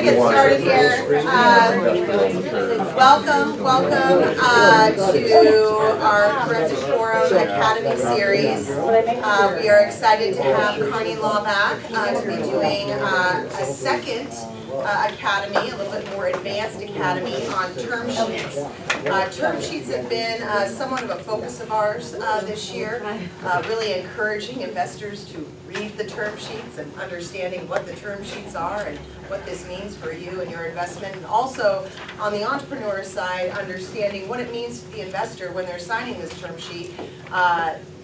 get started here. Welcome to our Keiretsu Forum Academy series. We are excited to have Carney Law back to be doing a second academy, a little bit more advanced academy on term sheets. Term sheets have been somewhat of a focus of ours this year, really encouraging investors to read the term sheets and understanding what the term sheets are and what this means for you and your investment. And also, on the entrepreneur side, understanding what it means to the investor when they're signing this term sheet.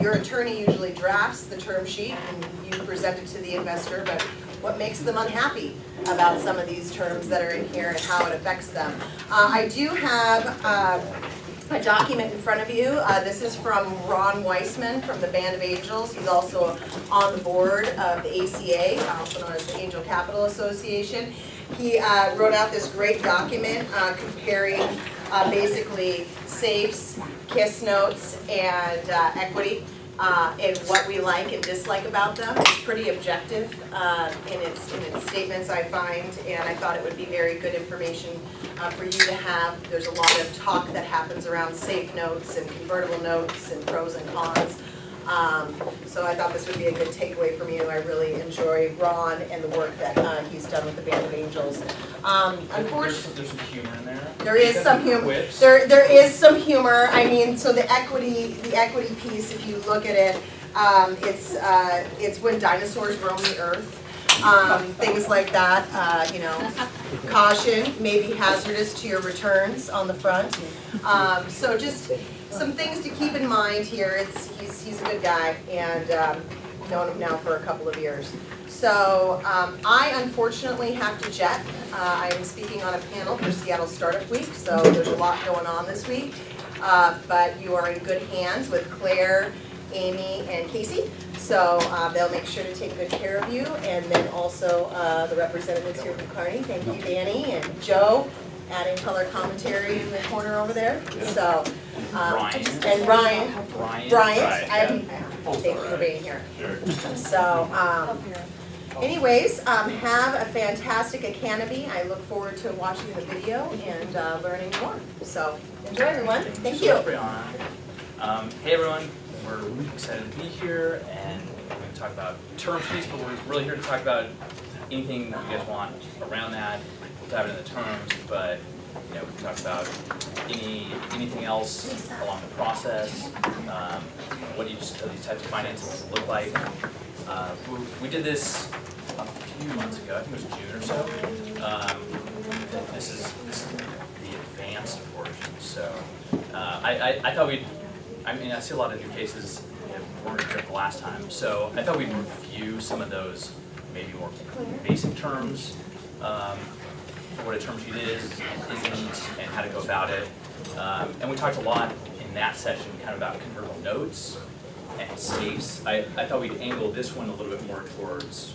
Your attorney usually drafts the term sheet and you present it to the investor, but what makes them unhappy about some of these terms that are in here and how it affects them. I do have a document in front of you. This is from Ron Weissman from the Band of Angels. He's also on the board of the ACA, also known as the Angel Capital Association. He wrote out this great document comparing basically safes, KISS notes, and equity. And what we like and dislike about them. It's pretty objective in its statements, I find, and I thought it would be very good information for you to have. There's a lot of talk that happens around safe notes and convertible notes and pros and cons. So I thought this would be a good takeaway from you. I really enjoy Ron and the work that he's done with the Band of Angels. Unfortunately, there's some humor in there. There is some humor. There is some humor. I mean, so the equity piece, if you look at it, it's when dinosaurs roam the earth. Things like that. You know, caution, may be hazardous to your returns on the front. So just some things to keep in mind here. He's a good guy, and known him now for a couple of years. So I unfortunately have to jet. I am speaking on a panel for Seattle Startup Week, so there's a lot going on this week. But you are in good hands with Claire, Amy, and Casey. So they'll make sure to take good care of you. And then also the representatives here from Carney. Thank you, Danny and Joe, adding color commentary in the corner over there. So Brian. And Ryan. Brian. Thank you for being here. So anyways, have a fantastic academy. I look forward to watching the video and learning more. So enjoy, everyone. Thank you. Hey everyone, we're excited to be here, and we're going to talk about term sheets, but we're really here to talk about anything that you guys want around that. We'll dive into the terms, but we can talk about anything else along the process. What these types of finances look like. We did this a few months ago. I think it was June or so. This is the advanced portion. So I thought I see a lot of new cases weren't here the last time. So I thought we'd review some of those maybe more basic terms. What a term sheet is and isn't, and how to go about it. And we talked a lot in that session kind of about convertible notes and safes. I thought we'd angle this one a little bit more towards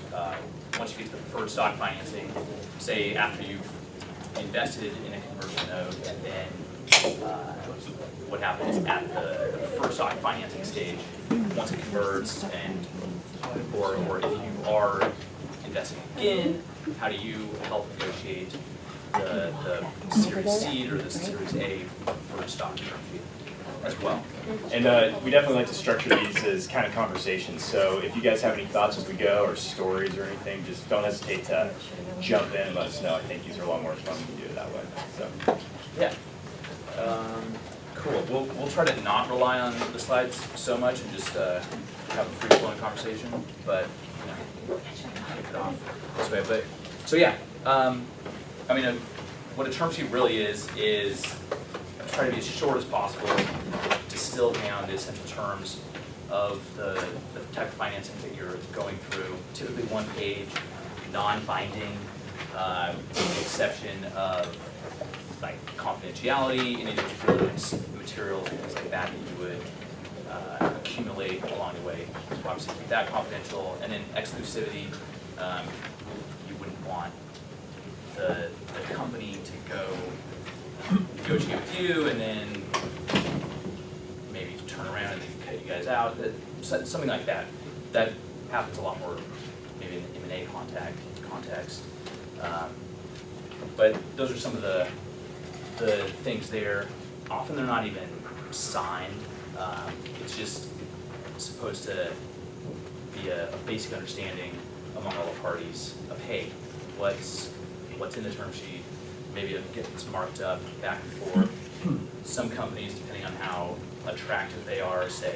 once you get to the preferred stock financing, say after you've invested in a convertible note, and then what happens at the preferred stock financing stage once it converts, and or if you are investing again, how do you help negotiate the Series C or the Series A preferred stock term sheet as well? And we definitely like to structure these as kind of conversations. So if you guys have any thoughts as we go, or stories or anything, just don't hesitate to jump in and let us know. I think these are a lot more fun when you do it that way. So yeah, cool. We'll try to not rely on the slides so much and just have a free-flowing conversation. But kick it off this way. But so yeah, I mean, what a term sheet really is try to be as short as possible, distill down the essential terms of the type of financing that you're going through. Typically one page, non-binding, with the exception of like confidentiality, any diligence materials, things like that you would accumulate along the way. Obviously keep that confidential, and then exclusivity. You wouldn't want the company to go negotiate with you and then maybe turn around and then cut you guys out. Something like that. That happens a lot more maybe in the M&A context. But those are some of the things there. Often they're not even signed. It's just supposed to be a basic understanding among all the parties of, hey, what's in the term sheet. Maybe it gets marked up back and forth. Some companies, depending on how attractive they are, say,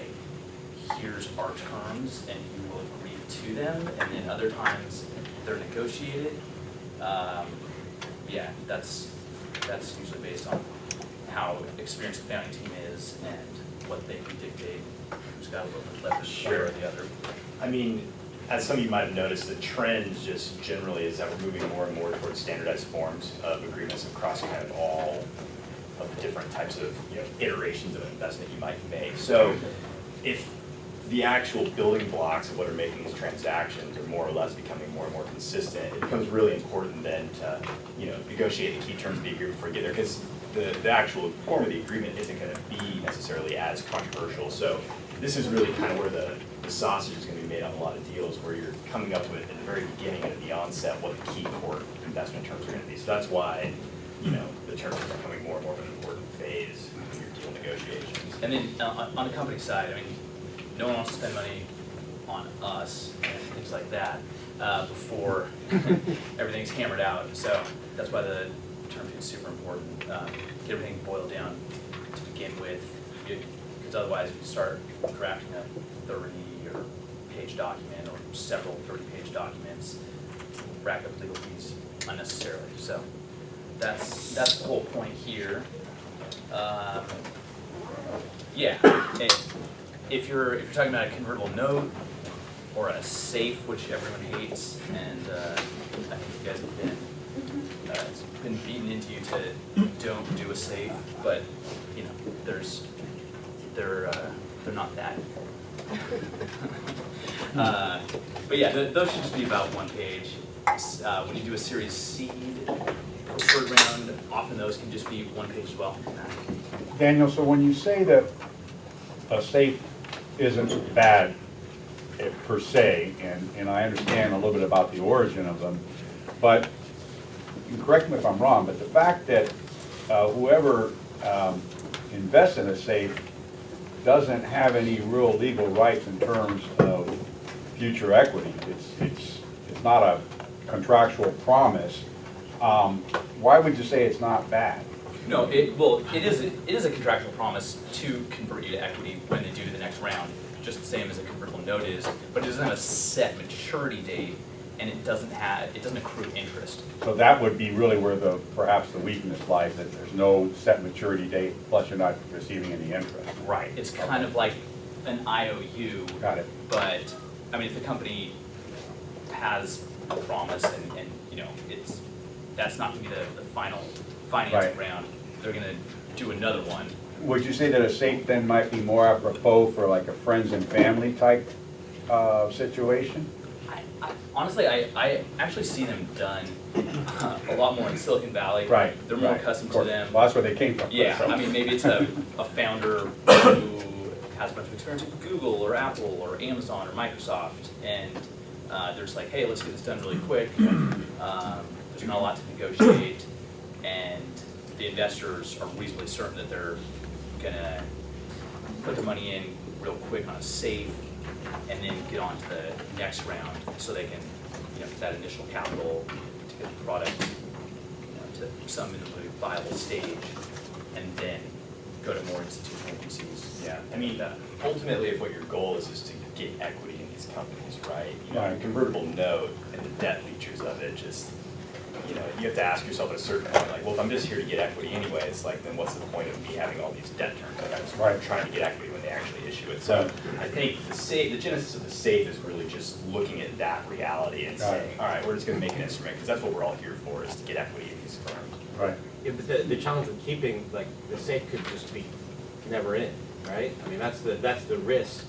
here's our terms and you will agree to them, and then other times they're negotiated. Yeah, that's usually based on how experienced the founding team is and what they can dictate. Who's got a little bit leverage one way or the other. I mean, as some of you might have noticed, the trend just generally is that we're moving more and more towards standardized forms of agreements across kind of all of the different types of iterations of investment you might make. So if the actual building blocks of what are making these transactions are more or less becoming more and more consistent, it becomes really important then to negotiate the key terms of the agreement before you get there, because the actual form of the agreement isn't going to be necessarily as controversial. So this is really kind of where the sausage is going to be made on a lot of deals, where you're coming up with at the very beginning and at the onset what the key core investment terms are going to be. So that's why the terms are becoming more and more of an important phase in your deal negotiations. And then on the company side, I mean, no one wants to spend money on us and things like that before everything's hammered out. So that's why the term sheet is super important. Get everything boiled down to begin with, because otherwise if you start drafting a 30 or page document or several 30-page documents, rack up legal fees unnecessarily. So that's the whole point here. Yeah, if you're talking about a convertible note or a safe, which everyone hates, and I think you guys have been it's been beaten into you to don't do a safe, but they're not that. But yeah, those should just be about one page. When you do a Series C preferred round, often those can just be one page as well. Daniel, so when you say that a safe isn't bad per se, and I understand a little bit about the origin of them, but you correct me if I'm wrong, but the fact that whoever invests in a safe doesn't have any real legal rights in terms of future equity. It's not a contractual promise. Why would you say it's not bad? No, it is a contractual promise to convert you to equity when they do the next round, just the same as a convertible note is, but it doesn't have a set maturity date, and it doesn't accrue interest. So that would be really where perhaps the weakness lies, that there's no set maturity date, plus you're not receiving any interest. Right. It's kind of like an IOU. Got it. But I mean, if the company has a promise and that's not going to be the final financing round, they're going to do another one. Would you say that a safe then might be more apropos for like a friends and family type situation? Honestly, I actually see them done a lot more in Silicon Valley. Right. They're more accustomed to them. Well, that's where they came from. Yeah, So. I mean, maybe it's a founder who has a bunch of experience with Google or Apple or Amazon or Microsoft, and they're just like, hey, let's get this done really quick. There's not a lot to negotiate, and the investors are reasonably certain that they're gonna put their money in real quick on a safe, and then get on to the next round, so they can get that initial capital to get the product to some minimally viable stage, and then go to more institutional VCs. Yeah, I mean, ultimately, if what your goal is to get equity in these companies, right? Right. A convertible note and the debt features of it just, you have to ask yourself at a certain point, like, well, if I'm just here to get equity anyway, it's like, then what's the point of me having all these debt terms? Like, I'm just trying to get equity when they actually issue it. So I think the genesis of the safe is really just looking at that reality and saying, all right, we're just going to make an instrument, because that's what we're all here for, is to get equity in these firms. Right. Yeah, but the challenge with keeping, like, the safe could just be never in, right? I mean, that's the risk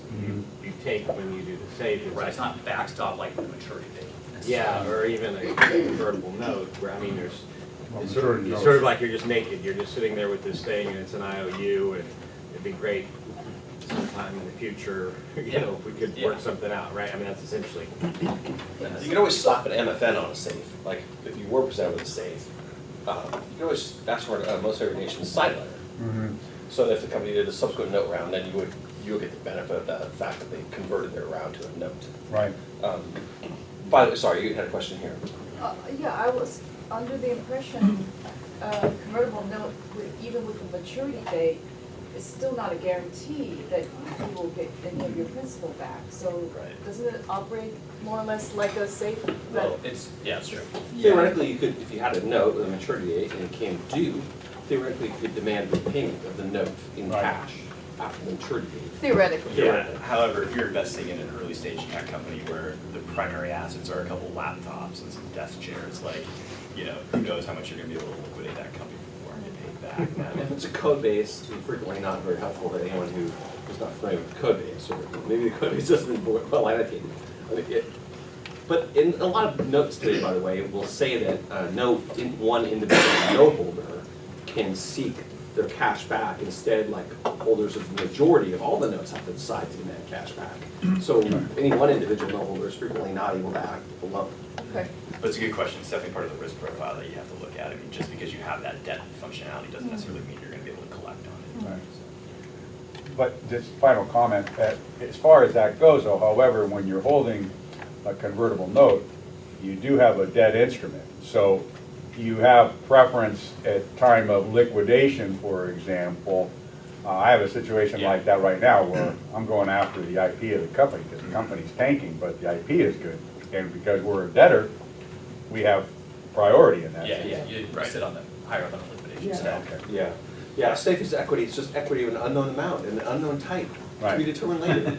you take when you do the safe. Right, it's not backstop like the maturity date. Yeah, or even a convertible note, where, I mean, it's sort maturity of like you're just naked. You're just sitting there with this thing, and it's an IOU, and it'd be great sometime in the future, if we could work something out, right? I mean, that's essentially. You can always slap an MFN on a safe. Like, if you were presented with a safe, you can always ask for a most favored nation side letter. Mhm. So that if the company did a subsequent note round, then you would get the benefit of the fact that they converted their round to a note. Right. By the way, sorry, you had a question here. Yeah, I was under the impression convertible note, even with the maturity date, is still not a guarantee that you will get any of your principal back. So Right. doesn't it operate more or less like a safe? Well, it's true. Theoretically, you could, if you had a note with a maturity date and it came due, theoretically you could demand repayment of the note in Right. cash after the maturity date. Theoretically. Yeah, however, if you're investing in an early stage tech company where the primary assets are a couple laptops and some desk chairs, like, you know, who knows how much you're gonna be able to liquidate that company before and get paid back. And if it's a code base, it's frequently not very helpful to anyone who is not familiar with the code base, or maybe the code base doesn't well annotated. I mean, but in a lot of notes today, by the way, it will say that one individual note holder can seek their cash back. Instead, like holders of the majority of all the notes have to decide to demand cash back. So any one individual note holder is frequently not able to act alone. Okay. But it's a good question, it's definitely part of the risk profile that you have to look at. I mean, just because you have that debt functionality doesn't necessarily mean you're gonna be able to collect on it. Right. But just final comment, as far as that goes, though, however, when you're holding a convertible note, you do have a debt instrument. So you have preference at time of liquidation, for example. I have a situation like that right now where I'm going after the IP of the company because the company's tanking, but the IP is good. And because we're a debtor, we have priority in that. Yeah, you sit on the higher up on the liquidation stack. Yeah. Yeah, safe is equity, it's just equity of an unknown amount and an unknown type to be Right. determined later.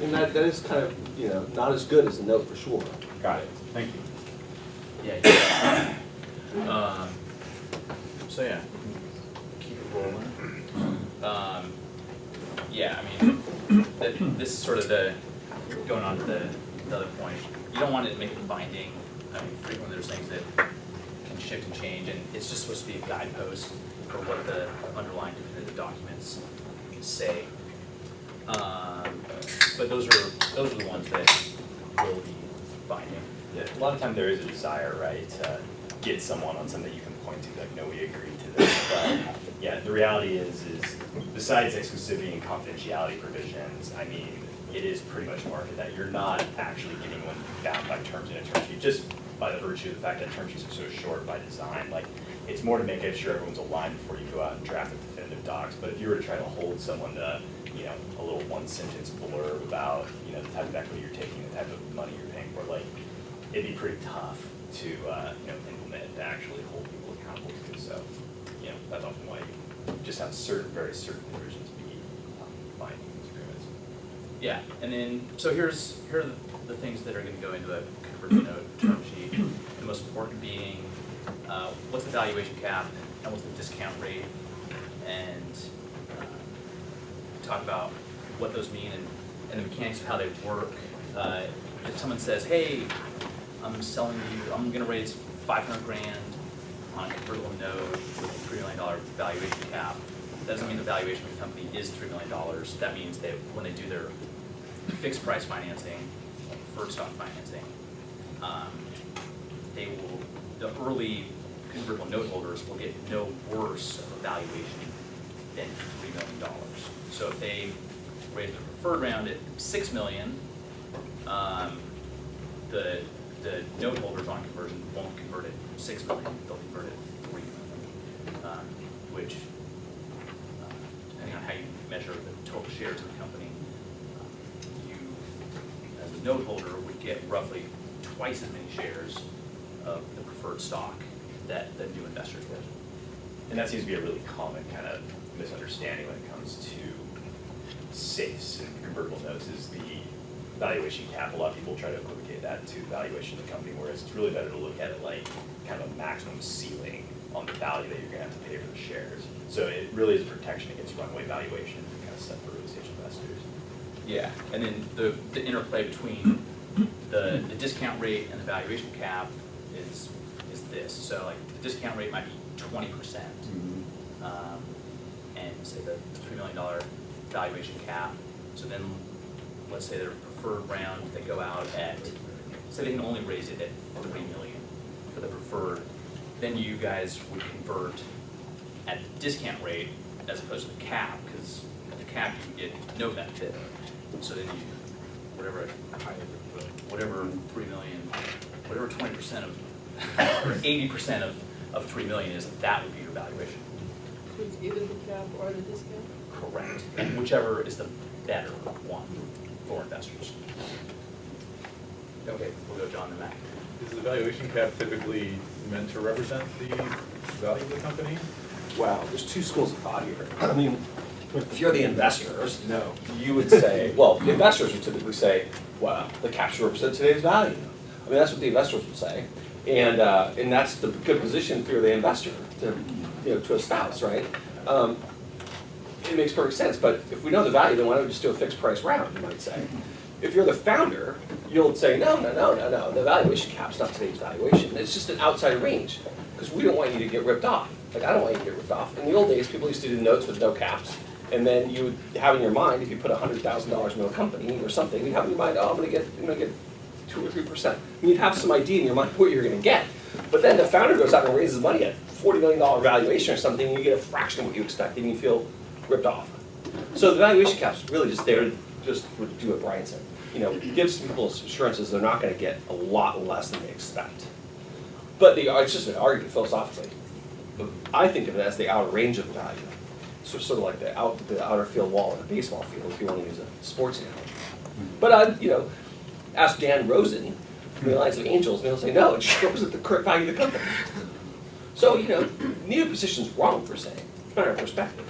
And that is kind of, you know, not as good as a note for sure. Got it. Thank you. Yeah. So yeah, keep it rolling. Yeah, I mean, this is sort of going on to the other point. You don't want to make it binding. I mean, frequently there's things that can shift and change, and it's just supposed to be a guidepost for what the underlying definitive documents say. But those are the ones that will be binding. Yeah, a lot of time there is a desire, right, to get someone on something that you can point to, like, no, we agreed to this. But yeah, the reality is besides exclusivity and confidentiality provisions, I mean, it is pretty much market that you're not actually getting one bound by terms in a term sheet, just by the virtue of the fact that term sheets are so short by design. Like, it's more to make sure everyone's aligned before you go out and draft the definitive docs. But if you were to try to hold someone to, you know, a little one-sentence blurb about, you know, the type of equity you're taking, the type of money you're paying for, like, it'd be pretty tough to, you know, implement, to actually hold people accountable to. So, you know, that's often why you just have very certain provisions be binding in these agreements. Yeah, and then, so here are the things that are going to go into a convertible note term sheet. The most important being, what's the valuation cap and what's the discount rate, and talk about what those mean and the mechanics of how they work. If someone says, hey, I'm going to raise $500,000 on a convertible note with a $3 million valuation cap, that doesn't mean the valuation of the company is $3 million. That means that when they do their fixed price financing, like preferred stock financing, the early convertible note holders will get no worse of a valuation than $3 million. So if they raise their preferred round at $6 million, the note holders on conversion won't convert at $6 million, they'll convert at $3 million, which, depending on how you measure the total shares of the company, you, as a note holder, would get roughly twice as many shares of the preferred stock that the new investors would. And that seems to be a really common kind of misunderstanding when it comes to safes and convertible notes is the valuation cap. A lot of people try to equivocate that to valuation of the company, whereas it's really better to look at it like kind of a maximum ceiling on the value that you're going to have to pay for the shares. So it really is a protection against runaway valuation kind of stuff for early stage investors. Yeah, and then the interplay between the discount rate and the valuation cap is this. So like the discount rate might be 20%, and say the $3 million valuation cap. So then let's say their preferred round, they go out at, say they can only raise it at $3 million for the preferred then you guys would convert at the discount rate as opposed to the cap, because at the cap you can get no benefit. So then you, whatever 3 million, whatever 20% of, or 80% of 3 million is, that would be your valuation. So it's either the cap or the discount? Correct. And whichever is the better one for investors. Okay, we'll go John and Matt. Is the valuation cap typically meant to represent the value of the company? Wow, there's two schools of thought here. I mean, if you're the investors, you would say, well, the investors would typically say, well, the cap should represent today's value. I mean, that's what the investors would say. And that's the good position for the investor to espouse, right? It makes perfect sense, but if we know the value, then why don't we just do a fixed price round, you might say. If you're the founder, you'll say, no, the valuation cap's not today's valuation. It's just an outside range, because we don't want you to get ripped off. Like, I don't want you to get ripped off. In the old days, people used to do notes with no caps, and then you would have in your mind, if you put $100,000 into a company or something, you'd have in your mind, oh, I'm gonna get 2 or 3%. And you'd have some idea in your mind what you're gonna get. But then the founder goes out and raises money at $40 million valuation or something, and you get a fraction of what you expect, and you feel ripped off. So the valuation cap's really just there to just do what Brian said. Gives people assurances they're not going to get a lot less than they expect. But it's just an argument philosophically. But I think of it as the outer range of value. So sort of like the outer field wall in a baseball field, if you want to use a sports analogy. But ask Dan Rosen from the Alliance of Angels, and he'll say, no, it should represent the current value of the company. So neither position's wrong per se. It's a matter of perspective.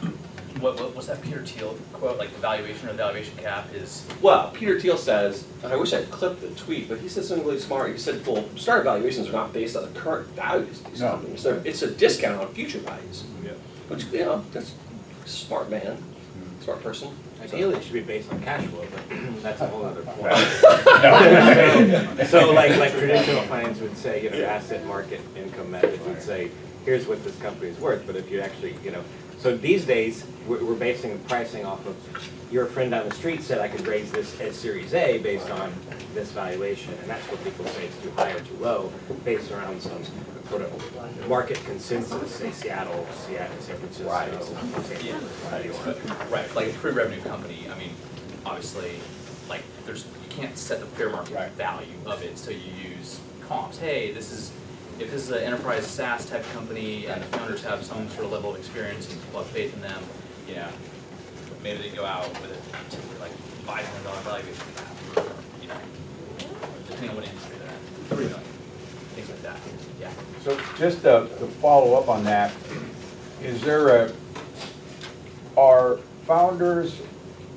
What's that Peter Thiel quote? Like the valuation or the valuation cap is? Well, Peter Thiel says, and I wish I'd clipped the tweet, but he said something really smart. He said, well, startup valuations are not based on the current values of these companies. So it's a discount on future values. Yeah. Which, that's a smart man, smart person. Ideally, it should be based on cash flow, but that's a whole other point. No. So like traditional finance would say, asset market income method would say, here's what this company is worth, but if you actually, so these days, we're basing pricing off of, your friend down the street said I could raise this as Series A based on this valuation, and that's what people say is too high or too low, based around some sort of market consensus, say Seattle, San Francisco. Right, like a pre-revenue company, I mean, obviously, like, you can't set the fair market value of it, so you use comps. Hey, if this is an enterprise SaaS type company and the founders have some sort of level of experience and people have faith in them, maybe they go out with a typically like $5 million valuation, depending on what industry they're in, $3 million, things like that. Yeah. So just to follow up on that, are founders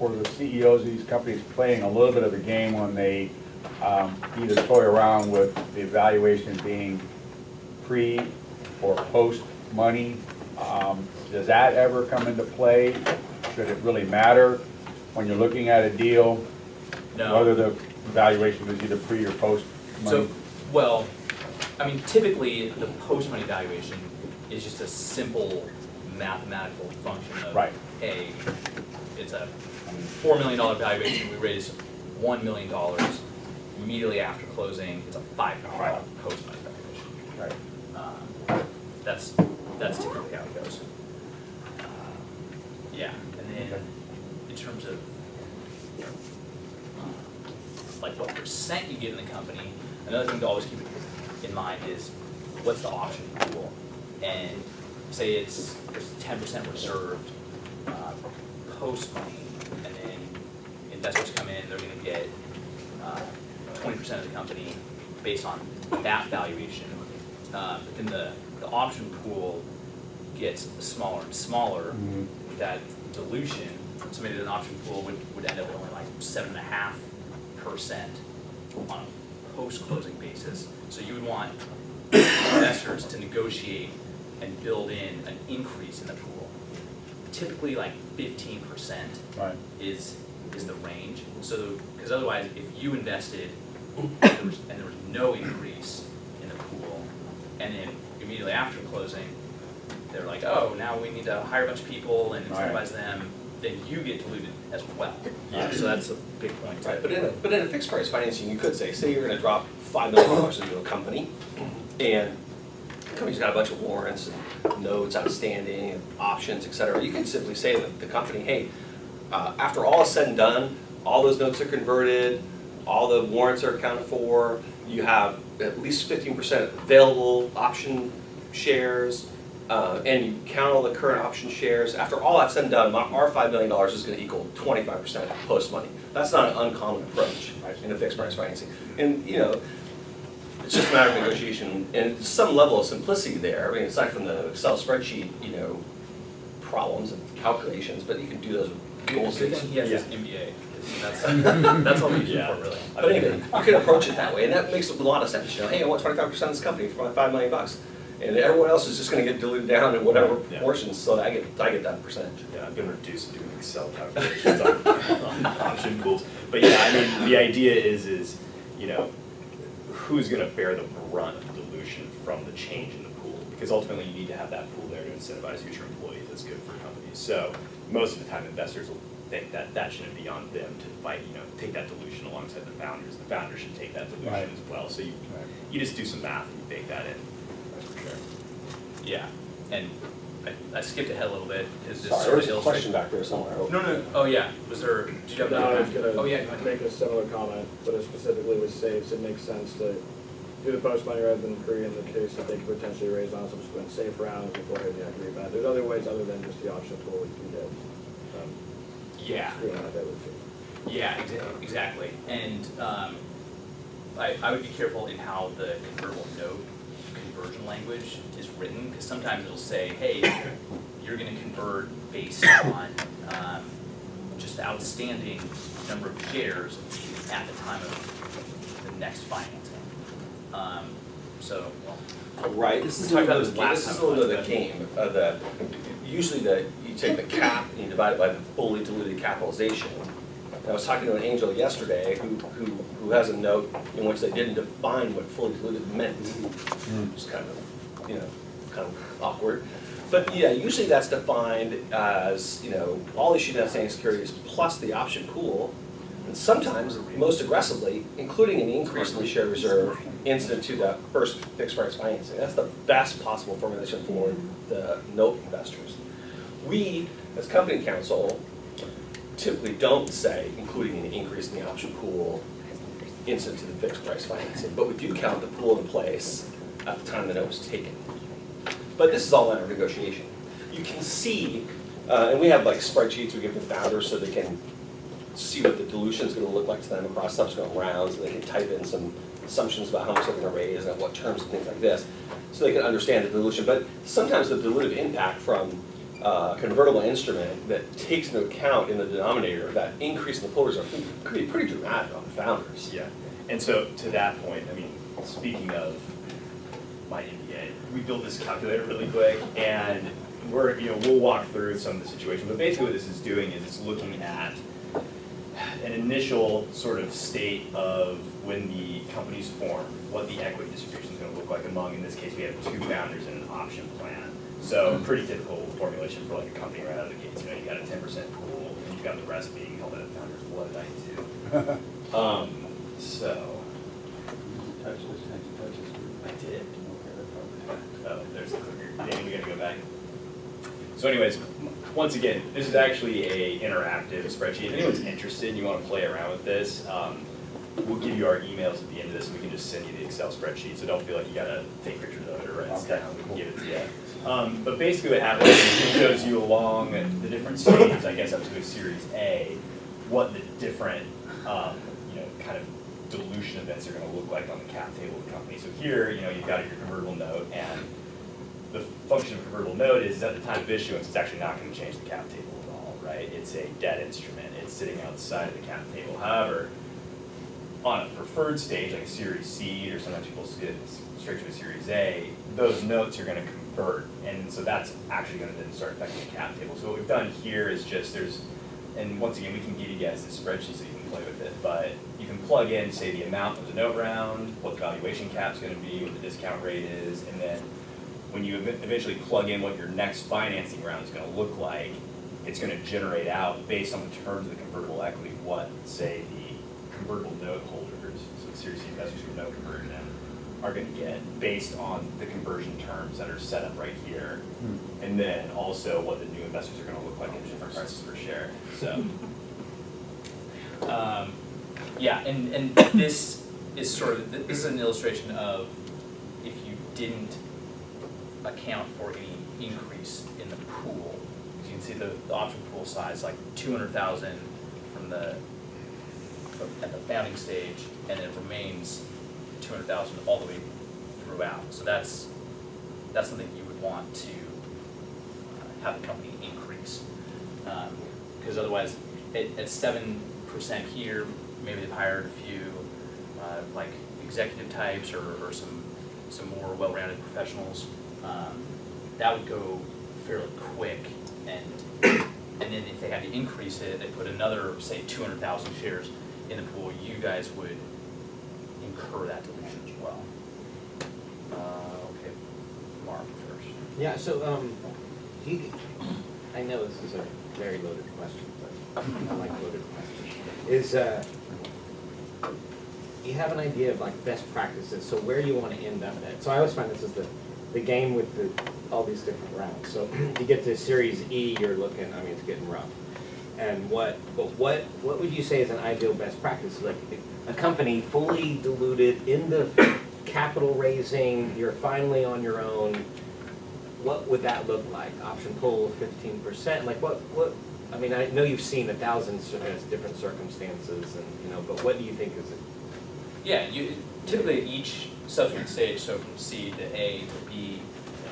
or the CEOs of these companies playing a little bit of a game when they either toy around with the evaluation being pre or post money? Does that ever come into play? Should it really matter when you're looking at a deal? No. Whether the valuation was either pre or post money? Typically the post money valuation is just a simple mathematical function of, hey, it's a $4 million valuation, we raised $1 million. Immediately after closing, it's a $5 million post money valuation. That's typically how it goes. And then in terms of like what percent you get in the company, another thing to always keep in mind is what's the option pool. And say there's 10% reserved post money, and then investors come in, they're going to get 20% of the company based on that valuation. But then the option pool gets smaller and smaller. That dilution, so maybe an option pool would end up only like 7.5% on a post-closing basis. So you would want investors to negotiate and build in an increase in the pool. Typically like 15% is the range. So, because otherwise if you invested and there was no increase in the pool, and then immediately after closing, they're like, oh, now we need to hire a bunch of people and incentivize them, then you get diluted as well. So that's a big point. Right, but in a fixed price financing, you could say you're going to drop $5 million into a company, and company's got a bunch of warrants and notes outstanding, and options, et cetera, you can simply say to the company, hey, after all is said and done, all those notes are converted, all the warrants are accounted for, you have at least 15% available option shares, and you count all the current option shares. After all that's said and done, our $5 million is going to equal 25% post money. That's not an uncommon approach in a fixed price financing. And you know, it's just a matter of negotiation and some level of simplicity there. I mean, aside from the Excel spreadsheet, you know, problems and calculations, but you can do those with goal Good thing seats. he has his MBA. That's all we use it for, really. But anyway, you can approach it that way, and that makes a lot of sense. You know, hey, I want 25% of this company for my $5 million, and everyone else is just going to get diluted down in whatever portions, so I get that percentage. Yeah, I've been reduced to doing Excel calculations on option pools. But yeah, I mean, the idea is you know, who's going to bear the brunt of dilution from the change in the pool? Because ultimately you need to have that pool there to incentivize future employees. That's good for companies. So most of the time investors will think that that shouldn't be on them to fight, you know, take that dilution alongside the founders. The founders should take that dilution Right. as well. So you just do some math and you bake that in. That's for sure. Yeah, and I skipped ahead a little bit because this Sorry, sort there's of a question illustrates. back there somewhere. No, oh yeah, was there, did you have? No, I was Oh yeah, gonna make a similar comment, but it specifically with safes, it makes sense to do the post money rather than pre in the case that they could potentially raise on subsequent safe rounds before hitting the equity event. There's other ways other than just the option pool we can get. Yeah. Screwing out that would be. Yeah, exactly. And I would be careful in how the convertible note conversion language is written, because sometimes it'll say, hey, you're going to convert based on just outstanding number of shares at the time of the next financing. So, Right, this is We a talked about little this last this is a time, little bit but- of the game. Usually you take the cap and you divide it by the fully diluted capitalization. And I was talking to an angel yesterday who has a note in which they didn't define what fully diluted meant. It's kind of, you know, kind of awkward. But yeah, usually that's defined as, you know, all issued outstanding securities plus the option pool. And sometimes, most aggressively, including an increase in the share reserve incident to the first fixed price financing. That's the best possible formulation for the note investors. We, as company counsel, typically don't say including an increase in the option pool incident to the fixed price financing, but we do count the pool in place at the time the note was taken. But this is all under negotiation. You can see, and we have like spreadsheets we give the founders so they can see what the dilution is going to look like to them across subsequent rounds, and they can type in some assumptions about how much they're going to raise and at what terms and things like this, so they can understand the dilution. But sometimes the dilutive impact from a convertible instrument that takes into account in the denominator that increase in the pool reserve could be pretty dramatic on the founders. Yeah, and so to that point, I mean, speaking of my MBA, we built this calculator really quick, and we'll walk through some of the situations, but basically what this is doing is it's looking at an initial sort of state of when the company's formed, what the equity distribution is going to look like among, in this case, we have 2 founders and an option plan. So pretty typical formulation for like a company right out of the gates. You know, you got a 10% pool, and you've got the rest being held at a founder's blood night too. So I did. Oh, there's the clicker. Danny, we gotta go back. So anyways, once again, this is actually a interactive spreadsheet. If anyone's interested and you want to play around with this, we'll give you our emails at the end of this, and we can just send you the Excel spreadsheet. So don't feel like you gotta take pictures of it or write it down. We can give it to you. But basically what happens is it shows you along the different stages, I guess up to a Series A, what the different kind of dilution events are going to look like on the cap table of the company. So here, you've got your convertible note, and the function of convertible note is at the time of issuance, it's actually not going to change the cap table at all, right? It's a debt instrument. It's sitting outside of the cap table. However, on a preferred stage, like a Series C, or sometimes people get straight to a Series A, those notes are going to convert, and so that's actually going to then start affecting the cap table. So what we've done here is just and once again, we can give you guys this spreadsheet so you can play with it, but you can plug in, say, the amount of the note round, what the valuation cap is going to be, what the discount rate is, and then when you eventually plug in what your next financing round is going to look like, it's going to generate out, based on the terms of the convertible equity, what, say, the convertible note holders, so the Series C investors who are note converted in, are gonna get based on the conversion terms that are set up right here. And then also what the new investors are gonna look like at different prices per share, so. Yeah, and this is this is an illustration of if you didn't account for any increase in the pool. As you can see the option pool size, like 200,000 at the founding stage, and it remains 200,000 all the way throughout. So that's something you would want to have the company increase, because otherwise, at 7% here, maybe they've hired a few like executive types or some more well-rounded professionals. That would go fairly quick, and then if they had to increase it, they put another, say, 200,000 shares in the pool, you guys would incur that dilution as well. Okay, Mark first. Yeah, so, I know this is a very loaded question, but I like loaded questions. You have an idea of like best practices, so where do you want to end up at? So I always find this is the game with all these different rounds. So you get to Series E, you're looking, I mean, it's getting rough. And what would you say is an ideal best practice? Like a company fully diluted in the capital raising, you're finally on your own. What would that look like? Option pool 15%? Like what? I mean, I know you've seen 1,000 different circumstances, and but what do you think is it? Yeah, typically at each subsequent stage, so from C to A to B,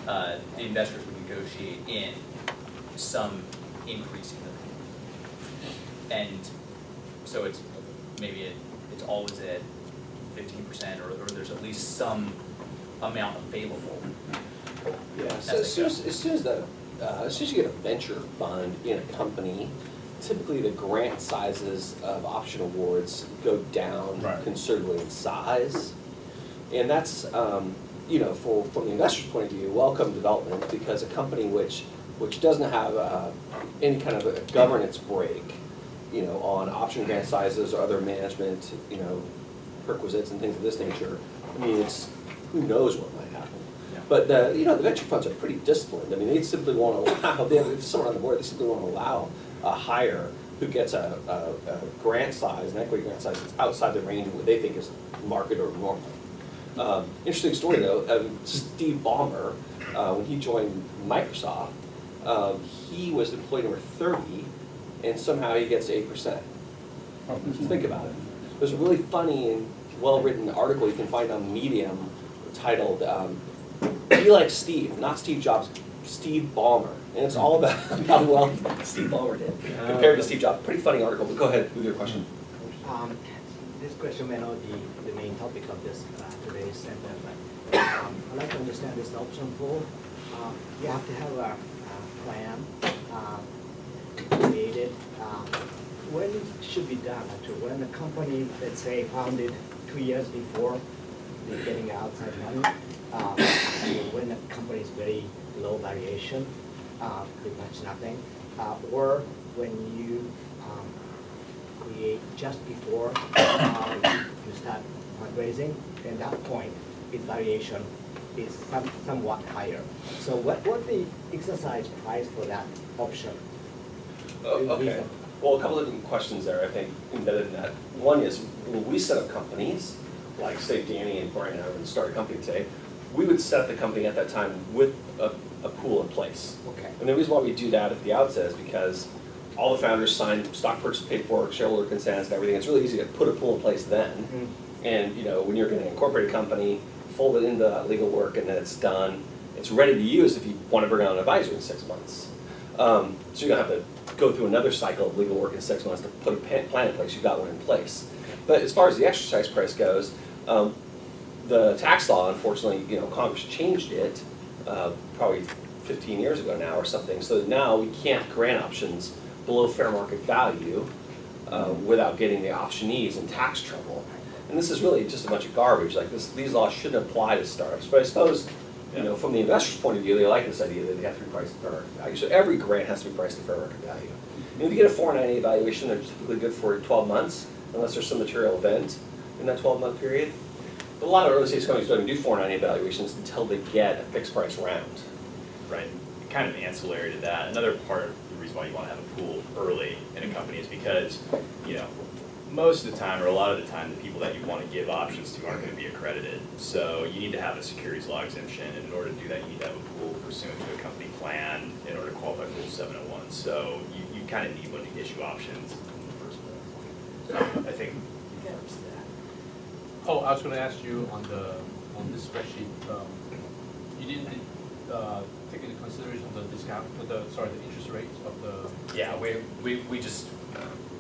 the investors would negotiate in some increase in the, and so it's always at 15%, or there's at least some amount available. Yeah, so as soon as you get a venture fund in a company, typically the grant sizes of option awards go down considerably in size. And that's, from the investor's point of view, welcome development, because a company which doesn't have any kind of a governance break, on option grant sizes or other management, perquisites and things of this nature, I mean, who knows what might happen. But the venture funds are pretty disciplined. I mean, they simply want to allow, if someone on the board, they simply want to allow a hire who gets a grant size, an equity grant size that's outside the range of what they think is market or normal. Interesting story though, Steve Ballmer, when he joined Microsoft, he was employee number 30, and somehow he gets 8%. Think about it. There's a really funny and well-written article you can find on Medium titled Be Like Steve, not Steve Jobs, Steve Ballmer. And it's all about how well Steve Ballmer did compared to Steve Jobs. Pretty funny article, but go ahead with your question. This question may not be the main topic of this today's session, but I'd like to understand this option pool. You have to have a plan created. When it should be done, actually, when the company, let's say, founded 2 years before they're getting outside money, when the company is very low valuation, pretty much nothing, or when you create just before you start fundraising, at that point, its valuation is somewhat higher. So what the exercise price for that option? Okay. Well, a couple of different questions there, I think, embedded in that. One is, when we set up companies, like say Danny and Brian and I would start a company today, we would set up the company at that time with a pool in place. Okay. And the reason why we do that at the outset is because all the founders sign stock purchase paperwork, shareholder consents and everything. It's really easy to put a pool in place then. Mm-hmm. And when you're going to incorporate a company, fold it into that legal work, and then it's done. It's ready to use if you want to bring on an advisor in 6 months. So you're going to have to go through another cycle of legal work in 6 months to put a plan in place. You've got one in place. But as far as the exercise price goes, the tax law, unfortunately, Congress changed it probably 15 years ago now or something. So now we can't grant options below fair market value without getting the optionees in tax trouble. And this is really just a bunch of garbage. Like these laws shouldn't apply to startups. But I suppose, from the investor's point of view, they like this idea that they have to be priced at fair market value. So every grant has to be priced at fair market value. And if you get a 498 valuation, they're typically good for 12 months, unless there's some material event in that 12-month period. a lot of early stage companies don't even do 498 valuations until they get a fixed price round. Right, kind of ancillary to that, another part of the reason why you want to have a pool early in a company is because, you know, most of the time, or a lot of the time, the people that you want to give options to aren't going to be accredited. So you need to have a securities law exemption, and in order to do that, you need to have a pool pursuant to a company plan in order to qualify for Rule 701. So you kind of need one to issue options in the first place. So I think first that. Oh, I was gonna ask you on this spreadsheet, you didn't take into consideration the discount, the interest rates of the. Yeah, we just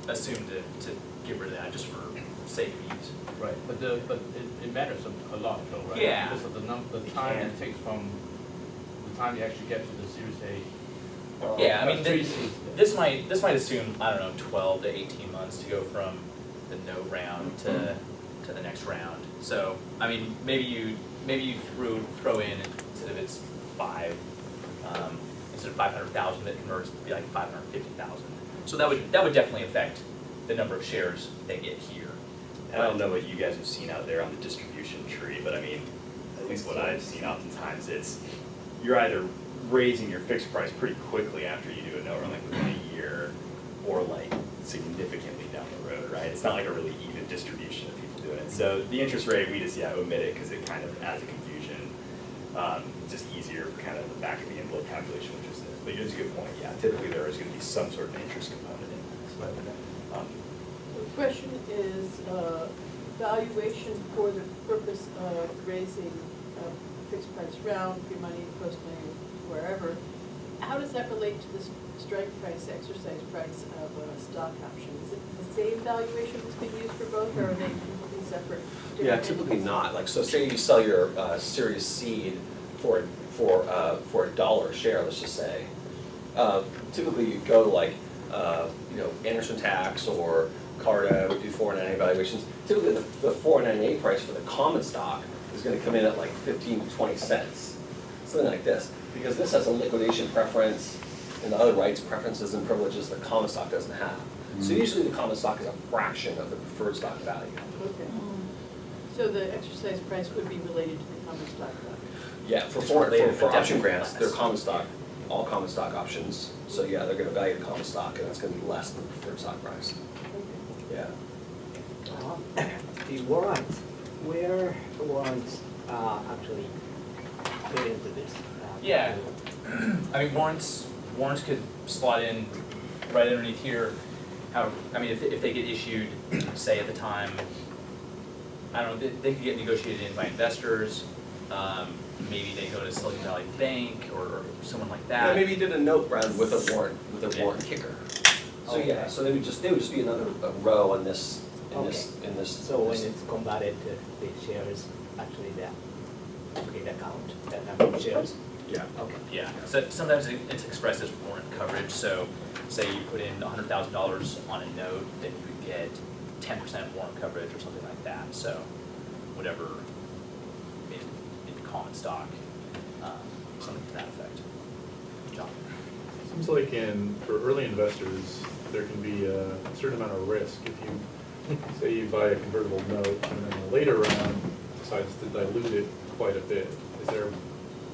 assumed to get rid of that just for sake of ease. Right, but it matters a lot though, right? Yeah. Because of the time it takes from the time you actually get to the Series A. Yeah, I mean, Series this might assume, I don't know, 12 to 18 months to go from the note round to the next round. So, I mean, maybe you throw in, instead of it's 5, instead of 500,000 that converts to be like 550,000. So that would definitely affect the number of shares they get here. And I don't know what you guys have seen out there on the distribution tree, but I mean, at least what I've seen oftentimes, it's you're either raising your fixed price pretty quickly after you do a note run, like within a year, or like significantly down the road, right? It's not like a really even distribution of people doing it. So the interest rate, we just omit it because it kind of adds a confusion. It's just easier for kind of the back of the envelope calculation, which is it. But it's a good point. Yeah, typically there is going to be some sort of interest component in this. But, The question is valuation for the purpose of raising a fixed price round, pre-money, post-money, wherever. How does that relate to the strike price, exercise price of a stock option? Is it the same valuation that's being used for both, or are they completely separate? Yeah, typically not. Like, so say you sell your Series Seed for $1 a share, let's just say. Typically you go to like, Anderson Tax or Carta would do 498 valuations. Typically the 498 price for the common stock is going to come in at like 15 to 20 cents, something like this. Because this has a liquidation preference and the other rights, preferences, and privileges that common stock doesn't have. So usually the common stock is a fraction of the preferred stock value. Okay. So the exercise price would be related to the common stock value? Yeah, for It's related, but option definitely grants, less. they're common stock, all common stock options. So yeah, they're gonna value the common stock and that's gonna be less than the preferred stock price. Yeah. The warrants, where the warrants actually fit into this? Yeah. I mean, warrants could slot in right underneath here. I mean, if they get issued, say at the time, I don't know, they could get negotiated in by investors. Maybe they go to Silicon Valley Bank or someone like that. Yeah, maybe you did a note round with a warrant kicker. So yeah, Okay. so they would just be another row in this. So when it's converted to the shares, actually the account, that number of shares? Yeah. Okay. Yeah, so sometimes it's expressed as warrant coverage, so say you put in $100,000 on a note, then you would get 10% warrant coverage or something like that, so whatever in common stock, something to that effect. John? Seems like for early investors, there can be a certain amount of risk. If you, say you buy a convertible note and then a later round decides to dilute it quite a bit, is there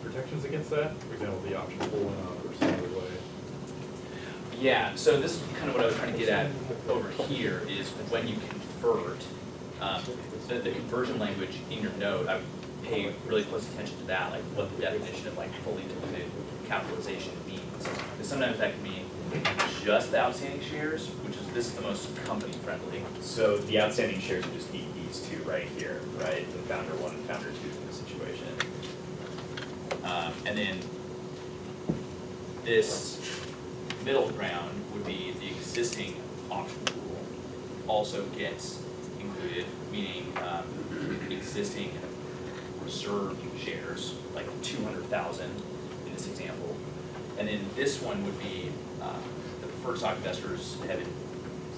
protections against that? For example, the option pulling up or some other way? Yeah, so this is kind of what I was trying to get at over here, is when you convert, the conversion language in your note, I would pay really close attention to that, like what the definition of like fully diluted capitalization means. Because sometimes that can mean just the outstanding shares, this is the most company friendly. So the outstanding shares are just these two right here, right? The founder 1 and founder 2 in this situation. And then this middle ground would be the existing option pool also gets included, meaning existing reserved shares, like 200,000 in this example. And then this one would be the preferred stock investors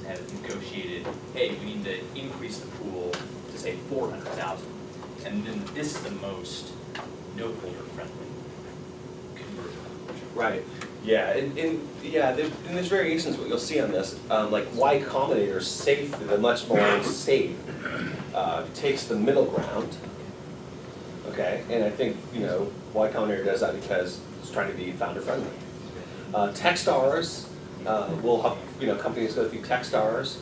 have negotiated, hey, we need to increase the pool to say 400,000. And then this is the most note holder friendly conversion. Right. Yeah, and there's variations what you'll see on this. Like Y Combinator, safe, the much more safe, takes the middle ground okay? And I think, Y Combinator does that because it's trying to be founder friendly. Techstars, will have, companies go through Techstars.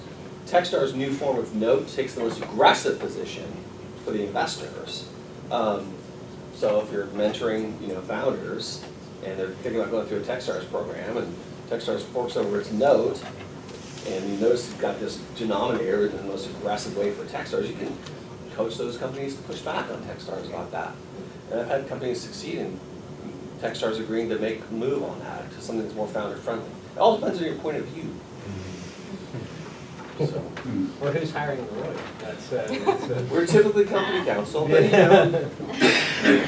Techstars' new form of note takes the most aggressive position for the investors. So if you're mentoring, founders, and they're thinking about going through a Techstars program, and Techstars forks over its note, and you notice you've got this denominator in the most aggressive way for Techstars, you can coach those companies to push back on Techstars about that. And I've had companies succeed in Techstars agreeing to make a move on that to something that's more founder friendly. It all depends on your point of view. So, Or who's hiring the lawyer? That's we're typically company counsel, but we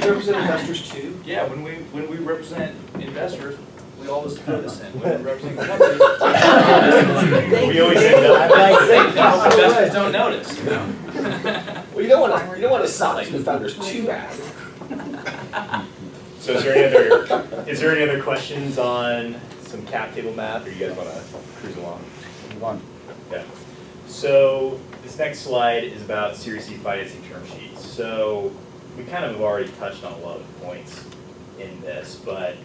represent investors too. Yeah, when we represent investors, we always throw this in. When we represent companies, We always end up. investors don't notice, Well, you don't want to sell it to the founders too bad. So is there any other questions on some cap table math, or you guys want to cruise along? Move on. Yeah. So this next slide is about Series C financing term sheets. So we kind of have already touched on a lot of the points in this, but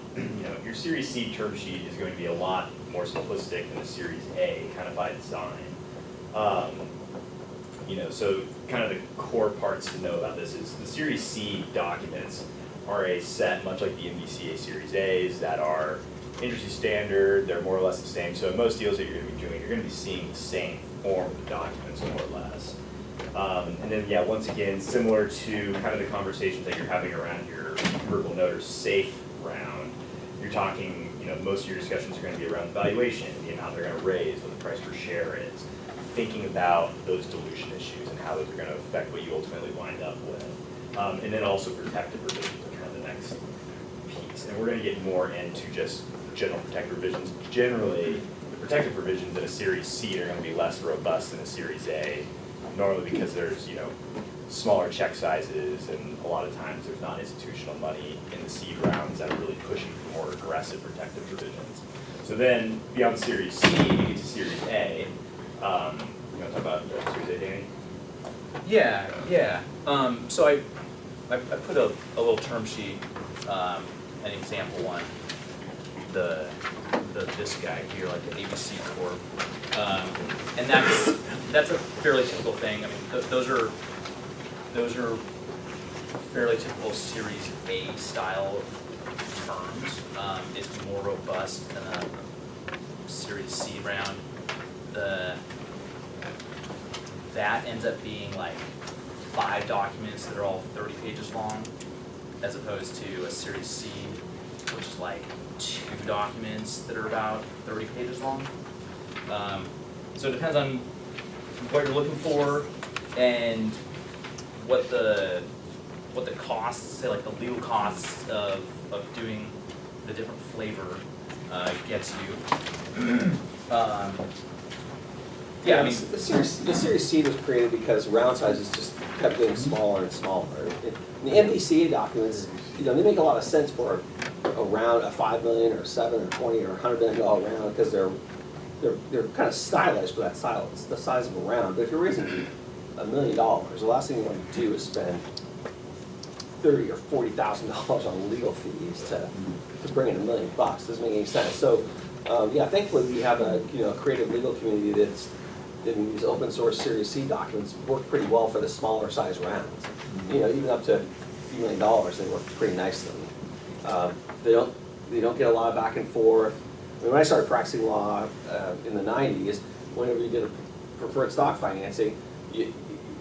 your Series C term sheet is going to be a lot more simplistic than the Series A, kind of by design. So kind of the core parts to know about this is the Series C documents are a set, much like the MDCA Series A's, that are industry standard. They're more or less the same. So in most deals that you're going to be doing, you're going to be seeing the same form of documents, more or less. And then, yeah, once again, similar to kind of the conversations that you're having around your convertible note or safe round, you're talking, most of your discussions are going to be around valuation, the amount they're going to raise, what the price per share is, thinking about those dilution issues and how those are going to affect what you ultimately wind up with. And then also protective provisions are kind of the next piece. And we're going to get more into just general protective provisions. Generally, the protective provisions in a Series C are going to be less robust than a Series A, normally because there's, smaller check sizes, and a lot of times there's not institutional money in the seed rounds that are really pushing for more aggressive protective provisions. So then, beyond Series C, you get to Series A. You want to talk about Series A, Danny? Yeah. So I put a little term sheet, an example one, this guy here, like the ABC Corp, and that's a fairly typical thing. I mean, those are fairly typical Series A style terms. It's more robust than a Series C round. That ends up being like 5 documents that are all 30 pages long, as opposed to a Series C, which is like 2 documents that are about 30 pages long. So it depends on what you're looking for and what the costs, say like the legal costs of doing the different flavor gets you. Yeah, I mean, the Series C was created because round sizes just kept getting smaller and smaller. The MDCA documents, they make a lot of sense for a round, a $5 million or $7 or $20 or $100 million round, because they're kind of stylized for that style. It's the size of a round. But if you're raising $1 million, the last thing you want to do is spend $30,000 or $40,000 on legal fees to bring in $1 million. Doesn't make any sense. So thankfully we have a creative legal community that's in these open source Series C documents work pretty well for the smaller size rounds. Even up to a few $1 million, they work pretty nicely. They don't get a lot of back and forth. I mean, when I started practicing law in the 90s, whenever you did a preferred stock financing,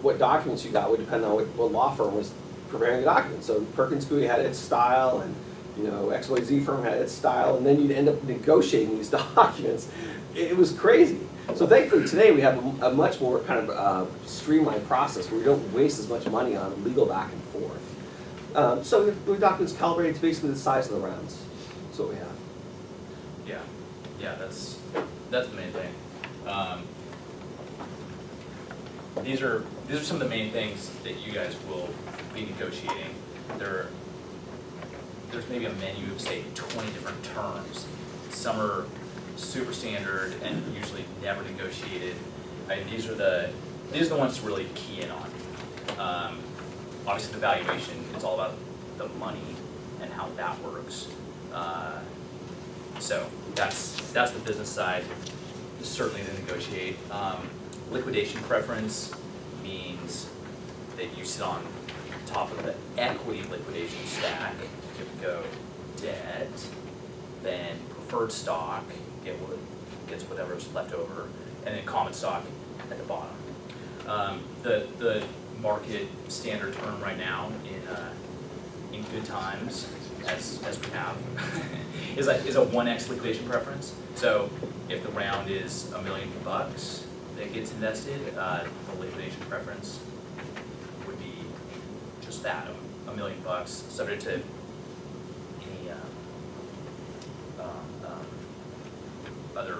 what documents you got would depend on what law firm was preparing the documents. So Perkins Coie had its style, and XYZ firm had its style, and then you'd end up negotiating these documents. It was crazy. So thankfully today we have a much more kind of streamlined process where we don't waste as much money on legal back and forth. So the documents calibrated to basically the size of the rounds. That's what we have. Yeah, that's the main thing. These are some of the main things that you guys will be negotiating. There's maybe a menu of, say, 20 different terms. Some are super standard and usually never negotiated. These are the ones to really key in on. obviously the valuation, it's all about the money and how that works. So that's the business side, certainly to negotiate. Liquidation preference means that you sit on top of the equity liquidation stack. If we go debt, then preferred stock gets whatever's left over, and then common stock at the bottom. The market standard term right now in good times, as we have, is a 1x liquidation preference. So if the round is $1 million that gets invested, the liquidation preference would be just that, $1 million, subject to any other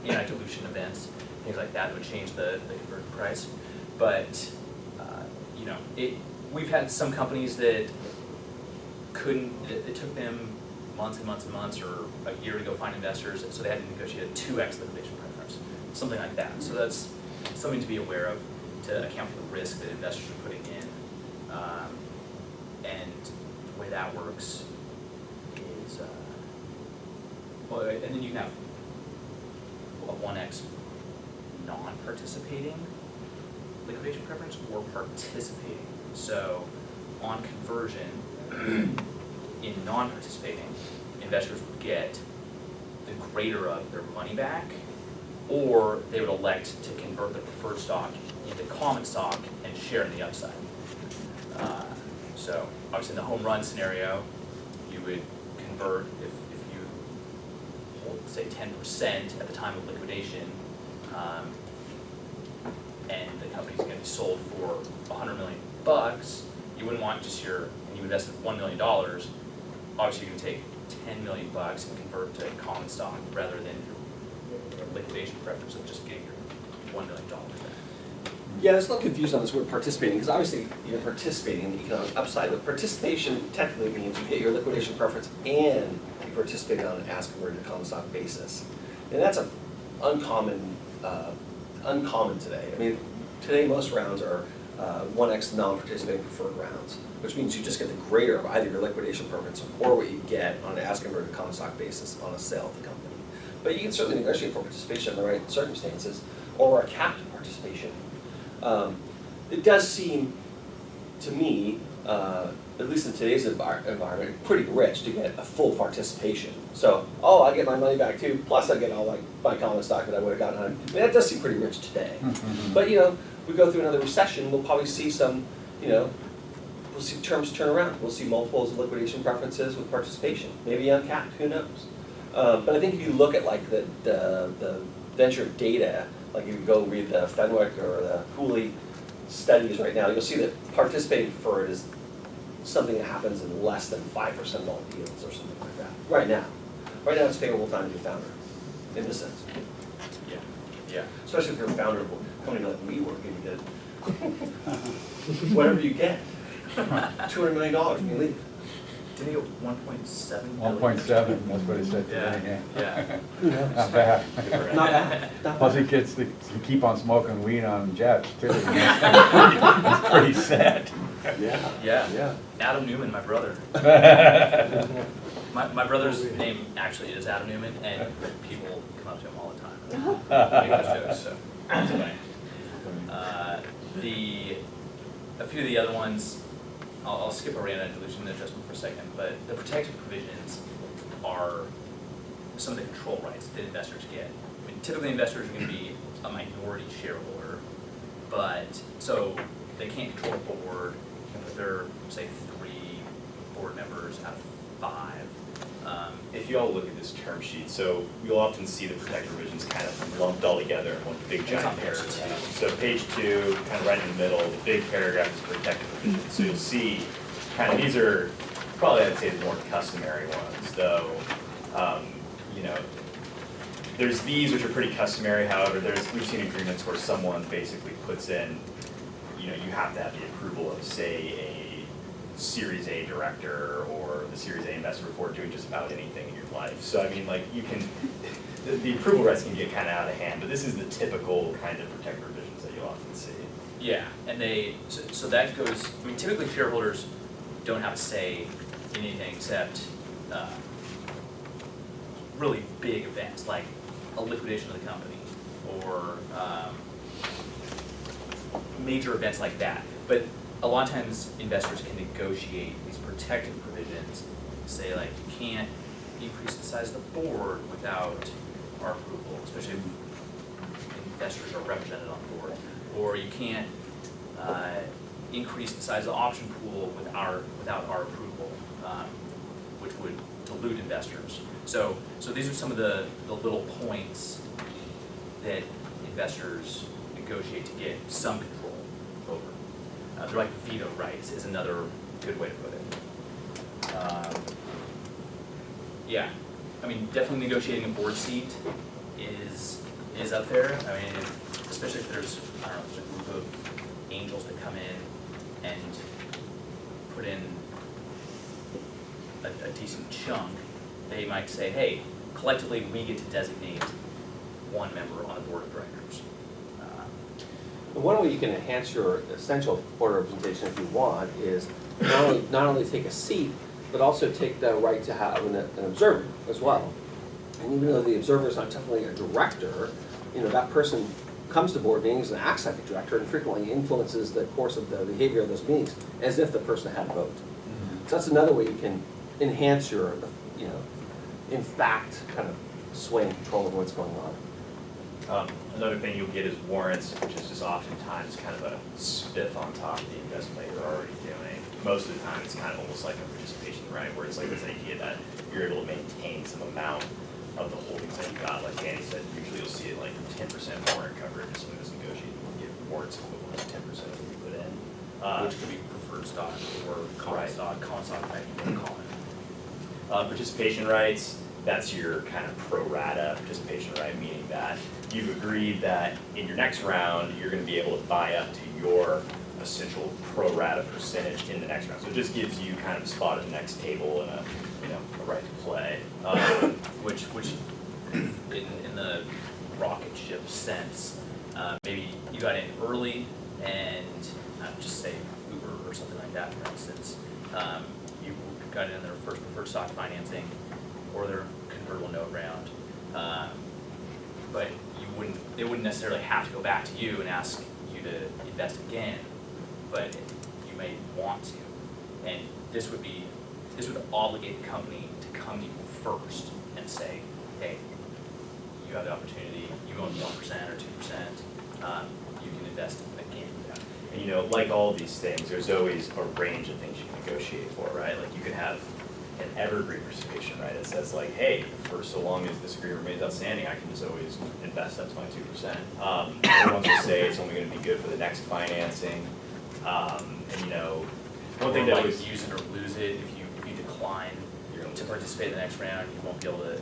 anti-dilution events, things like that would change the conversion price. But you know, we've had some companies that couldn't. It took them months and months and months, or a year to go find investors, so they had to negotiate a 2x liquidation preference, something like that. So that's something to be aware of to account for the risk that investors are putting in. And the way that works is, well, and then you can have a 1x non-participating liquidation preference or participating. So on conversion, in non-participating, investors would get the greater of their money back, or they would elect to convert the preferred stock into common stock and share in the upside. So obviously in the home run scenario, you would convert if you hold, say, 10% at the time of liquidation, and the company's going to be sold for $100 million. You wouldn't want just and you invested $1 million. Obviously, you can take $10 million and convert to common stock rather than your liquidation preference of just getting your $1 million back. Yeah, there's a little confusion on this word participating, because obviously you're participating in the economic upside, but participation technically means you get your liquidation preference and you participate on an as converted to common stock basis. And that's uncommon today. I mean, today most rounds are 1x non-participating preferred rounds, which means you just get the greater of either your liquidation preference or what you get on an as converted common stock basis on a sale of the company. But you can certainly negotiate for participation in the right circumstances, or a capped participation. It does seem to me, at least in today's environment, pretty rich to get a full participation. So, I get my money back too, plus I get all my common stock that I would have gotten. I mean, that does seem pretty rich today. But we go through another recession, we'll probably see some, we'll see terms turn around. We'll see multiples of liquidation preferences with participation, maybe uncapped, who knows? But I think if you look at like the venture data, like if you go read the Fenwick or the Cooley studies right now, you'll see that participating preferred is something that happens in less than 5% of all deals or something like that. Right now it's a favorable time to be a founder, in this sense. Yeah. Especially if you're a founder of a company like WeWork and you get whatever you get, $200 million when you leave. Didn't he get 1.7 1.7, that's what he said today, Yeah. Not bad. Not bad. Plus he gets to keep on smoking weed on jets too. That's pretty sad. Yeah. Adam Newman, my brother. My brother's name actually is Adam Newman, and people come up to him all the time. Make those jokes, so it's funny. A few of the other ones, I'll skip around on dilution and adjustment for a second, but the protective provisions are some of the control rights that investors get. I mean, typically investors are going to be a minority shareholder, but so they can't control the board. They can put their, say, 3 board members out of 5. If you all look at this term sheet, so you'll often see the protective provisions kind of lumped all together in one big It's on giant page paragraph. So page 2, kind of right in the middle, the big paragraph is protective provisions. So you'll see kind of these are probably, I'd say, the more customary ones, though. There's these which are pretty customary. However, we've seen agreements where someone basically puts in, you have to have the approval of, say, a Series A director or the Series A investor before doing just about anything in your life. So I mean, like you can, the approval rights can get kind of out of hand, but this is the typical kind of protect provisions that you'll often see. Yeah, and so that goes, I mean, typically shareholders don't have a say in anything except really big events, like a liquidation of the company, or major events like that. But a lot of times investors can negotiate these protective provisions, say like you can't increase the size of the board without our approval, especially if investors are represented on the board, or you can't increase the size of the option pool without our approval, which would dilute investors. So these are some of the little points that investors negotiate to get some control over. They're like veto rights is another good way to put it. Yeah, I mean, definitely negotiating a board seat is up there. I mean, especially if there's, I don't know, there's a group of angels that come in and put in a decent chunk, they might say, hey, collectively we get to designate one member on the board of directors. One way you can enhance your essential board representation if you want is not only take a seat, but also take the right to have an observer as well. And even though the observer is not technically a director, you know, that person comes to board meetings and acts like a director and frequently influences the course of the behavior of those meetings as if the person had a vote. So that's another way you can enhance your, you know, in fact, kind of sway and control of what's going on. Another thing you'll get is warrants, which is just oftentimes kind of a spiff on top of the investment that you're already doing. Most of the time, it's kind of almost like a participation right, where it's like this idea that you're able to maintain some amount of the holdings that you got. Like Danny said, usually you'll see it like 10% warrant coverage. If someone is negotiating, you get warrants equivalent to 10% of what you put in. Which could be preferred stock or common stock might be more common. Participation rights, that's your kind of pro rata participation right, meaning that you've agreed that in your next round, you're going to be able to buy up to your essential pro rata percentage in the next round. So it just gives you kind of a spot at the next table and a right to play. Which in the rocket ship sense, maybe you got in early and just say Uber or something like that, for instance. You got in their first preferred stock financing or their convertible note round, but they wouldn't necessarily have to go back to you and ask you to invest again, but you may want to. And this would obligate the company to come to you first and say, hey, you have the opportunity, you own 1% or 2%, you can invest again. And you know, like all of these things, there's always a range of things you can negotiate for, right? Like you could have an evergreen participation, right? It says like, hey, for so long as this agreement remains outstanding, I can just always invest up to my 2%. Everyone's gonna say it's only gonna be good for the next financing. And you know, one thing that like was use it or lose it. If you decline to participate in the next round, you won't be able to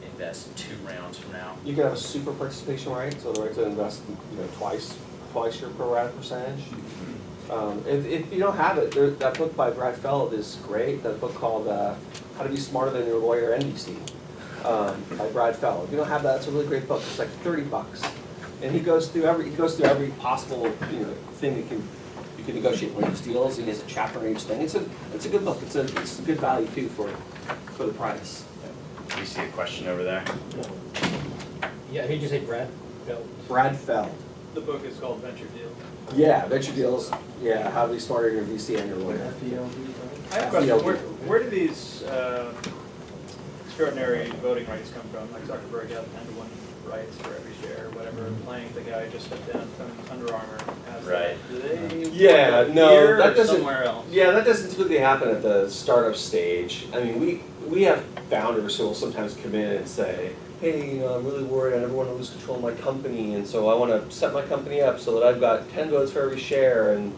invest 2 rounds from now. You can have a super participation right, so the right to invest, you know, twice your pro rata percentage. If you don't have it, that book by Brad Feld is great. That book called How to Be Smarter Than Your Lawyer, NBC, by Brad Feld. If you don't have that, it's a really great book. It's like $30, and he goes through every possible thing that you can negotiate with these deals. He has a chapter on each thing. It's a good book. It's a good value too for the price. you see a question over there. Yeah, who'd you say, Brad? Brad Feld. The book is called Venture Deal. Yeah, venture deals. Yeah, how to be smarter than your VC and your lawyer. I have a question. Where do these extraordinary voting rights come from? Like Zuckerberg had 10-to-1 rights for every share, whatever. Playing the guy just stepped down from Under Armour. Right. Do they? Yeah, no, here that or doesn't. somewhere else. Yeah, that doesn't typically happen at the startup stage. I mean, we have founders who will sometimes come in and say, hey, I'm really worried I never want to lose control of my company, and so I want to set my company up so that I've got 10 votes for every share, and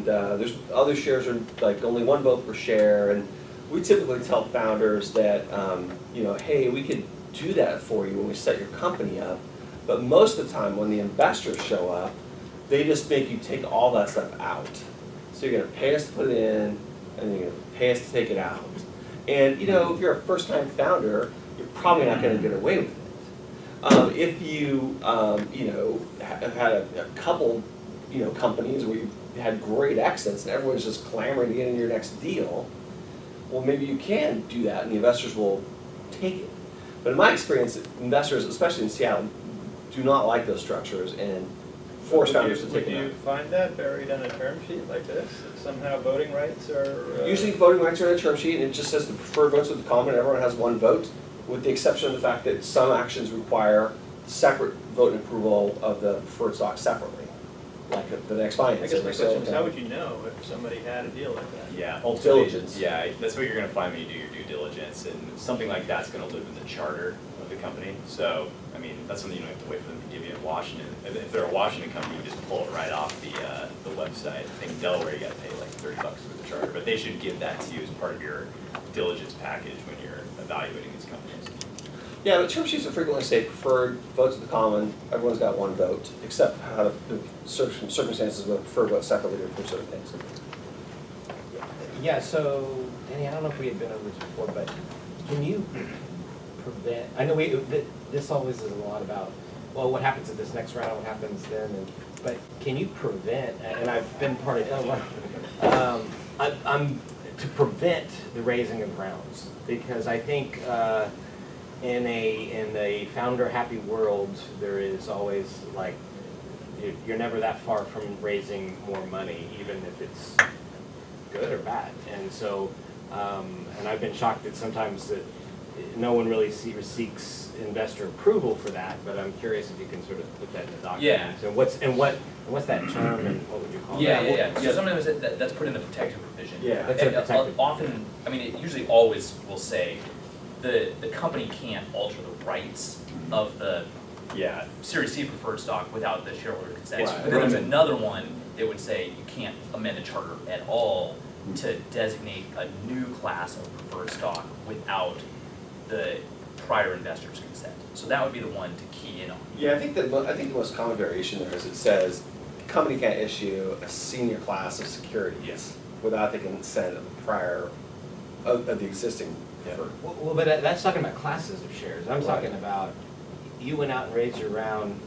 there's other shares are like only 1 vote per share, and we typically tell founders that, hey, we could do that for you when we set your company up, but most of the time when the investors show up, they just make you take all that stuff out. So So you're gonna pay us to put it in, and then you're gonna pay us to take it out. And, you know, if you're a first-time founder, you're probably not gonna get away with it. If you, you know, have had a couple, you know, companies where you had great exits and everyone's just clamoring to get in your next deal, well, maybe you can do that and the investors will take it. But in my experience, investors, especially in Seattle, do not like those structures and force founders to take Would them you out. find that buried in a term sheet like this? That somehow voting rights are? Usually voting rights are in a term sheet and it just says the preferred votes of the common, everyone has one vote, with the exception of the fact that some actions require separate vote and approval of the preferred stock separately, like the next I financing. guess my question is, how would you know if somebody had a deal like that? Yeah, ultimately, Diligence. yeah, that's what you're gonna find when you do your due diligence, and something like that's gonna live in the charter of the company. So, I mean, that's something you don't have to wait for them to give you in Washington. If they're a Washington company, you just pull it right off the website. I think in Delaware, you gotta pay like $30 for the charter, but they should give that to you as part of your diligence package when you're evaluating these companies. Yeah, but term sheets will frequently say preferred votes of the common, everyone's got one vote, except how the circumstances where preferred vote separately for certain things. Yeah, so, Danny, I don't know if we had been over this before, but can you prevent, I know this always is a lot about, well, what happens at this next round, what happens then, but can you prevent, and I've been part of, I'm to prevent the raising of rounds, because I think in a founder happy world, there is always like, you're never that far from raising more money, even if it's good or bad. And so, and I've been shocked that sometimes that no one really seeks investor approval for that, but I'm curious if you can sort of put that in the document. Yeah. And what's that term and what would you call Yeah, that? So sometimes that's put in the protective provision. Yeah, that's And, a protective. often, I mean, it usually always will say, the company can't alter the rights of the Yeah, Series C preferred stock without the shareholder consent. It's But then there's written. another one that would say you can't amend the charter at all to designate a new class of preferred stock without the prior investor's consent. So that would be the one to key in on. Yeah, I think the most common variation there is it says, the company can't issue a senior class of securities Yes. without the consent of the prior, of the existing preferred. Well, but that's talking about classes of shares. I'm Right. talking about, you went out and raised your round,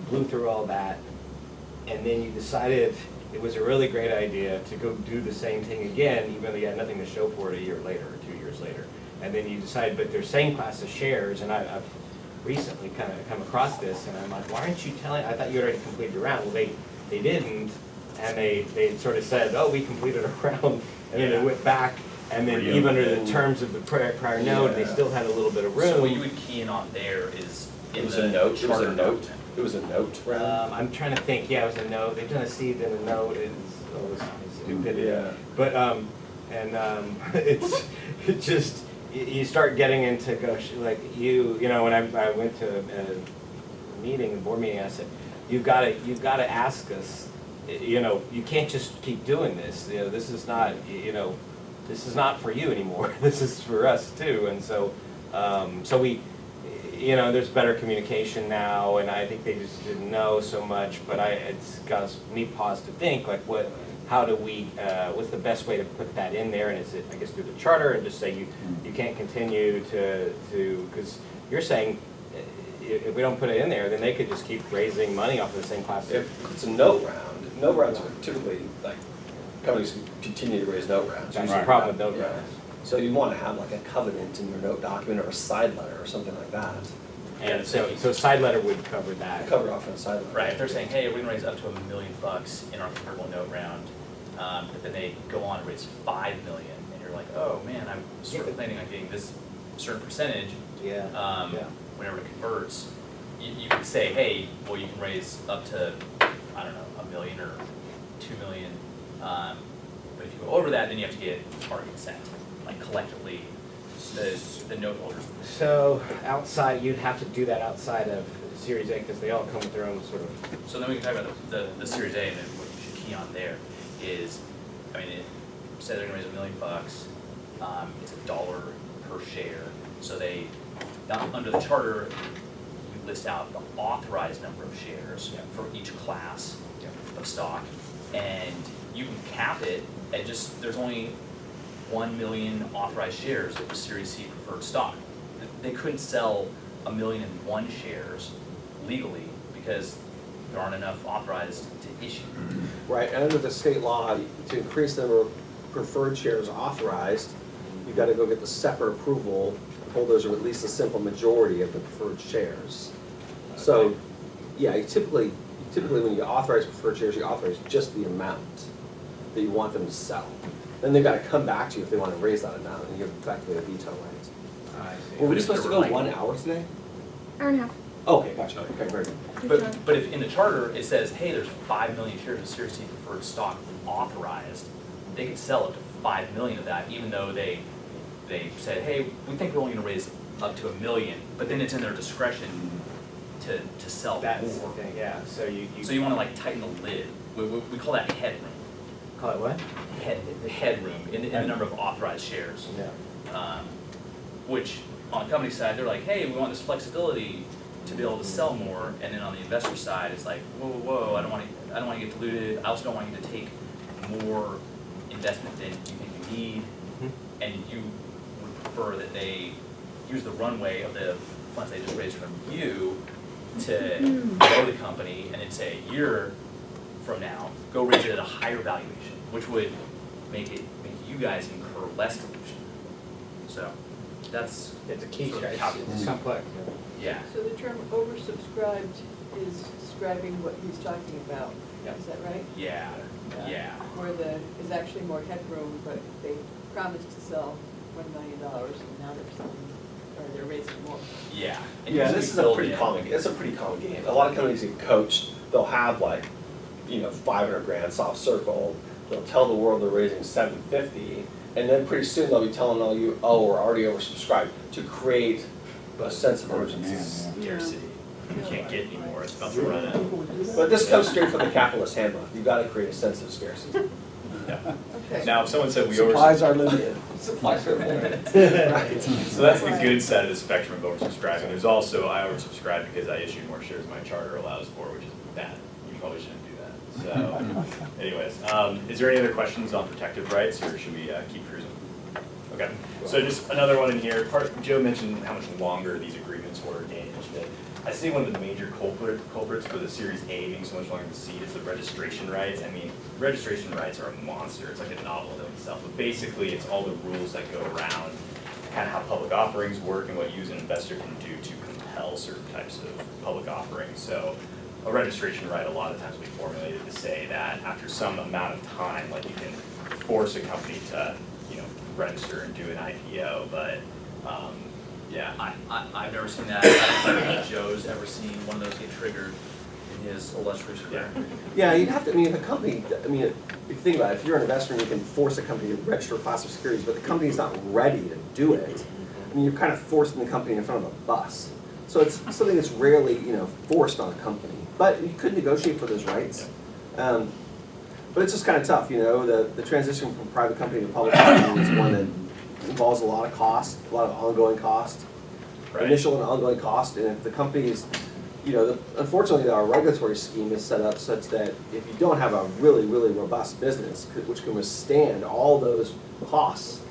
blew through all that, and then you decided it was a really great idea to go do the same thing again, even though you had nothing to show for it a year later or 2 years later. And then you decide, but they're same class of shares, and I've recently kind of come across this, and I'm like, why aren't you telling, I thought you already completed your round. Well, they didn't, and they sort of said, oh, we completed a round, and then they went back, and then even under the terms of the prior note, they still had a little bit of room. So what you would key in on there is It in was the a note, charter document. it was a note round. I'm trying to think, yeah, it was a note, they've done a seed and a note, it's stupid. Yeah. But, it's, it just, you start getting into, gosh, like, you know, when I went to a meeting, a board meeting, I said, you've gotta ask us, you know, you can't just keep doing this, you know, this is not, you know, this is not for you anymore, this is for us too, and so, so we, you know, there's better communication now, and I think they just didn't know so much, but it's got me pause to think, like, how do we, what's the best way to put that in there, and is it, I guess, through the charter, and just say you can't continue to, because you're saying, if we don't put it in there, then they could just keep raising money off of the same class. If it's a note rounds are typically, like, companies continue to raise note rounds. That's the problem with note Yeah. rounds. So you want to have like a covenant in your note document or a side letter or something like that. And so side letter would cover that. Cover off on the side letter. Right, if they're saying, hey, we're gonna raise up to $1 million in our convertible note round, but then they go on and raise 5 million, and you're like, oh man, I'm sort of planning on getting this certain percentage, Yeah. whenever it converts, you can say, hey, well, you can raise up to, I don't know, 1 million or 2 million, but if you go over that, then you have to get our consent, like collectively, the note holders. So outside, you'd have to do that outside of Series A, because they all come with their own sort of. So then we can talk about the Series A, and then what you should key on there is, I mean, it says they're gonna raise $1 million, it's $1 per share, so they, under the charter, we list out the authorized number of shares for each class of stock, and you can cap it at just, there's only 1 million authorized shares of the Series C preferred stock. They couldn't sell 1,000,001 shares legally because there aren't enough authorized to issue. Right, and under the state law, to increase the number of preferred shares authorized, you've got to go get the separate approval of holders of at least a simple majority of the preferred shares. So, yeah, you typically when you authorize preferred shares, you authorize just the amount that you want them to sell. Then they've got to come back to you if they want to raise that amount, and you have effectively a veto right. I see. Were we supposed to go 1 hour today? Hour and a half. Okay, gotcha, okay, very good. But if in the charter, it says, hey, there's 5 million shares of Series C preferred stock authorized, they could sell up to 5 million of that, even though they said, hey, we think we're only gonna raise up to 1 million, but then it's in their discretion to sell That's the more. thing, yeah, so you. So you wanna like tighten the lid, we call that headroom. Call it what? Headroom in the number of authorized shares. Yeah. Which on the company side, they're like, hey, we want this flexibility to be able to sell more, and then on the investor side, it's like, whoa, I don't want to get diluted. I also don't want you to take more investment than you think you need, and you would prefer that they use the runway of the funds they just raised from you to grow the company, and then say a year from now, go raise it at a higher valuation, which would make you guys incur less dilution. So that's It's a key, sort of it's calculus. complex. Yeah. So the term oversubscribed is describing what he's talking about, Yeah. is that right? Yeah. Where is actually more headroom, but they promised to sell $1 million and now they're selling, or they're raising more. Yeah. And Yeah, usually this is a build pretty in- common, it's a pretty common game. A lot of companies get coached, they'll have like, 500 grand soft circle, they'll tell the world they're raising 750, and then pretty soon they'll be telling all you, oh, we're already oversubscribed, to create a sense of urgency. Scarcity. You can't get any more, it's about to run out. But this comes straight from the capitalist handbook, you've got to create a sense of scarcity. Yeah. Okay. Now, if someone said we Supplies are oversubscribe, limited. Supplies are limited. Right. so that's the good side of the spectrum of oversubscribing. There's also, I oversubscribe because I issued more shares than my charter allows for, which is bad. You probably shouldn't do that. So, anyways, is there any other questions on protective rights, or should we keep cruising? Okay, so just another one in here. Joe mentioned how much longer these agreements were. Dan mentioned it. I see one of the major culprits for the Series A being so much longer than C is the registration rights. I mean, registration rights are a monster. It's like a novel in itself. But basically, it's all the rules that go around kind of how public offerings work and what you as an investor can do to compel certain types of public offerings. So a registration right a lot of times will be formulated to say that after some amount of time, like you can force a company to, register and do an IPO, but yeah. I've never seen that. I don't think Joe's ever seen one of those get triggered in his illustrious career. Yeah, you'd have to, if a company, if you think about it, if you're an investor and you can force a company to register a class of securities, but the company's not ready to do it, you're kind of forcing the company in front of a bus. So it's something that's rarely, forced on a company. But you could negotiate for those rights. But it's just kind of tough, the transition from private company to public company is one that involves a lot of cost, a lot of ongoing cost, initial and ongoing cost, and if the company is, unfortunately our regulatory scheme is set up such that if you don't have a really, really robust business, which can withstand all those costs,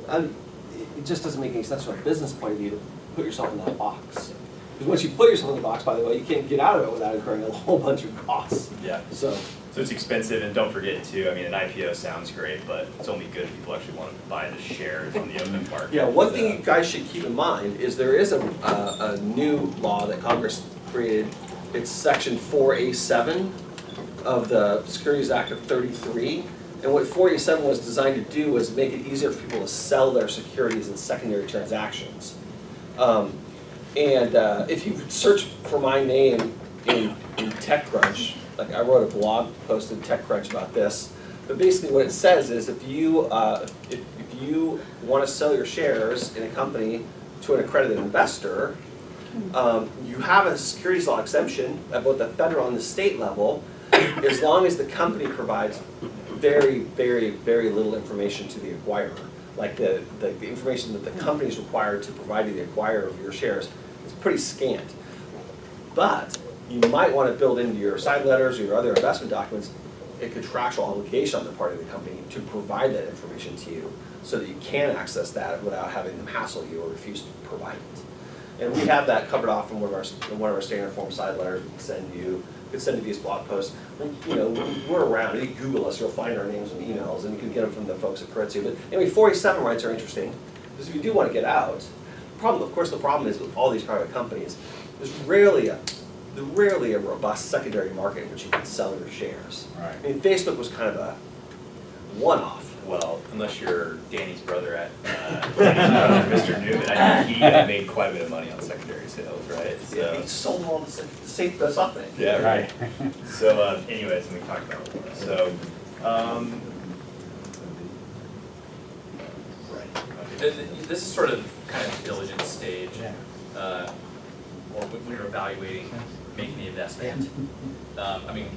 it just doesn't make any sense from a business point of view to put yourself in that box. Because once you put yourself in the box, by the way, you can't get out of it without incurring a whole bunch of costs. Yeah. So it's expensive, and don't forget too, an IPO sounds great, but it's only good if people actually want to buy the shares on the open market. yeah, one thing you guys should keep in mind is there is a new law that Congress created. It's Section 4A7 of the Securities Act of 33. And what 4A7 was designed to do was make it easier for people to sell their securities in secondary transactions. If you search for my name in TechCrunch, like I wrote a blog post in TechCrunch about this, but basically what it says is if you want to sell your shares in a company to an accredited investor, you have a securities law exemption at both the federal and the state level, as long as the company provides very, very, very little information to the acquirer. Like the information that the company is required to provide to the acquirer of your shares is pretty scant. But you might want to build into your side letters or your other investment documents a contractual obligation on the part of the company to provide that information to you so that you can access that without having them hassle you or refuse to provide it. And we have that covered off in one of our standard form side letters we can send you. We can send you these blog posts. You know, we're around. You can Google us, you'll find our names and emails, and you can get them from the folks at Keiretsu. But anyway, 487 rights are interesting because if you do want to get out, the problem is with all these private companies, there's rarely a robust secondary market in which you can sell your shares. Right. I mean, Facebook was kind of a one-off. Well, unless you're Danny's brother at Mr. Newman, I think he made quite a bit of money on secondary sales, right? Yeah, he sold all the same stuff thing. Yeah, Right. So, anyways, we talked about it more. So, This is sort of kind of diligence stage, or when you're evaluating making the investment. I mean,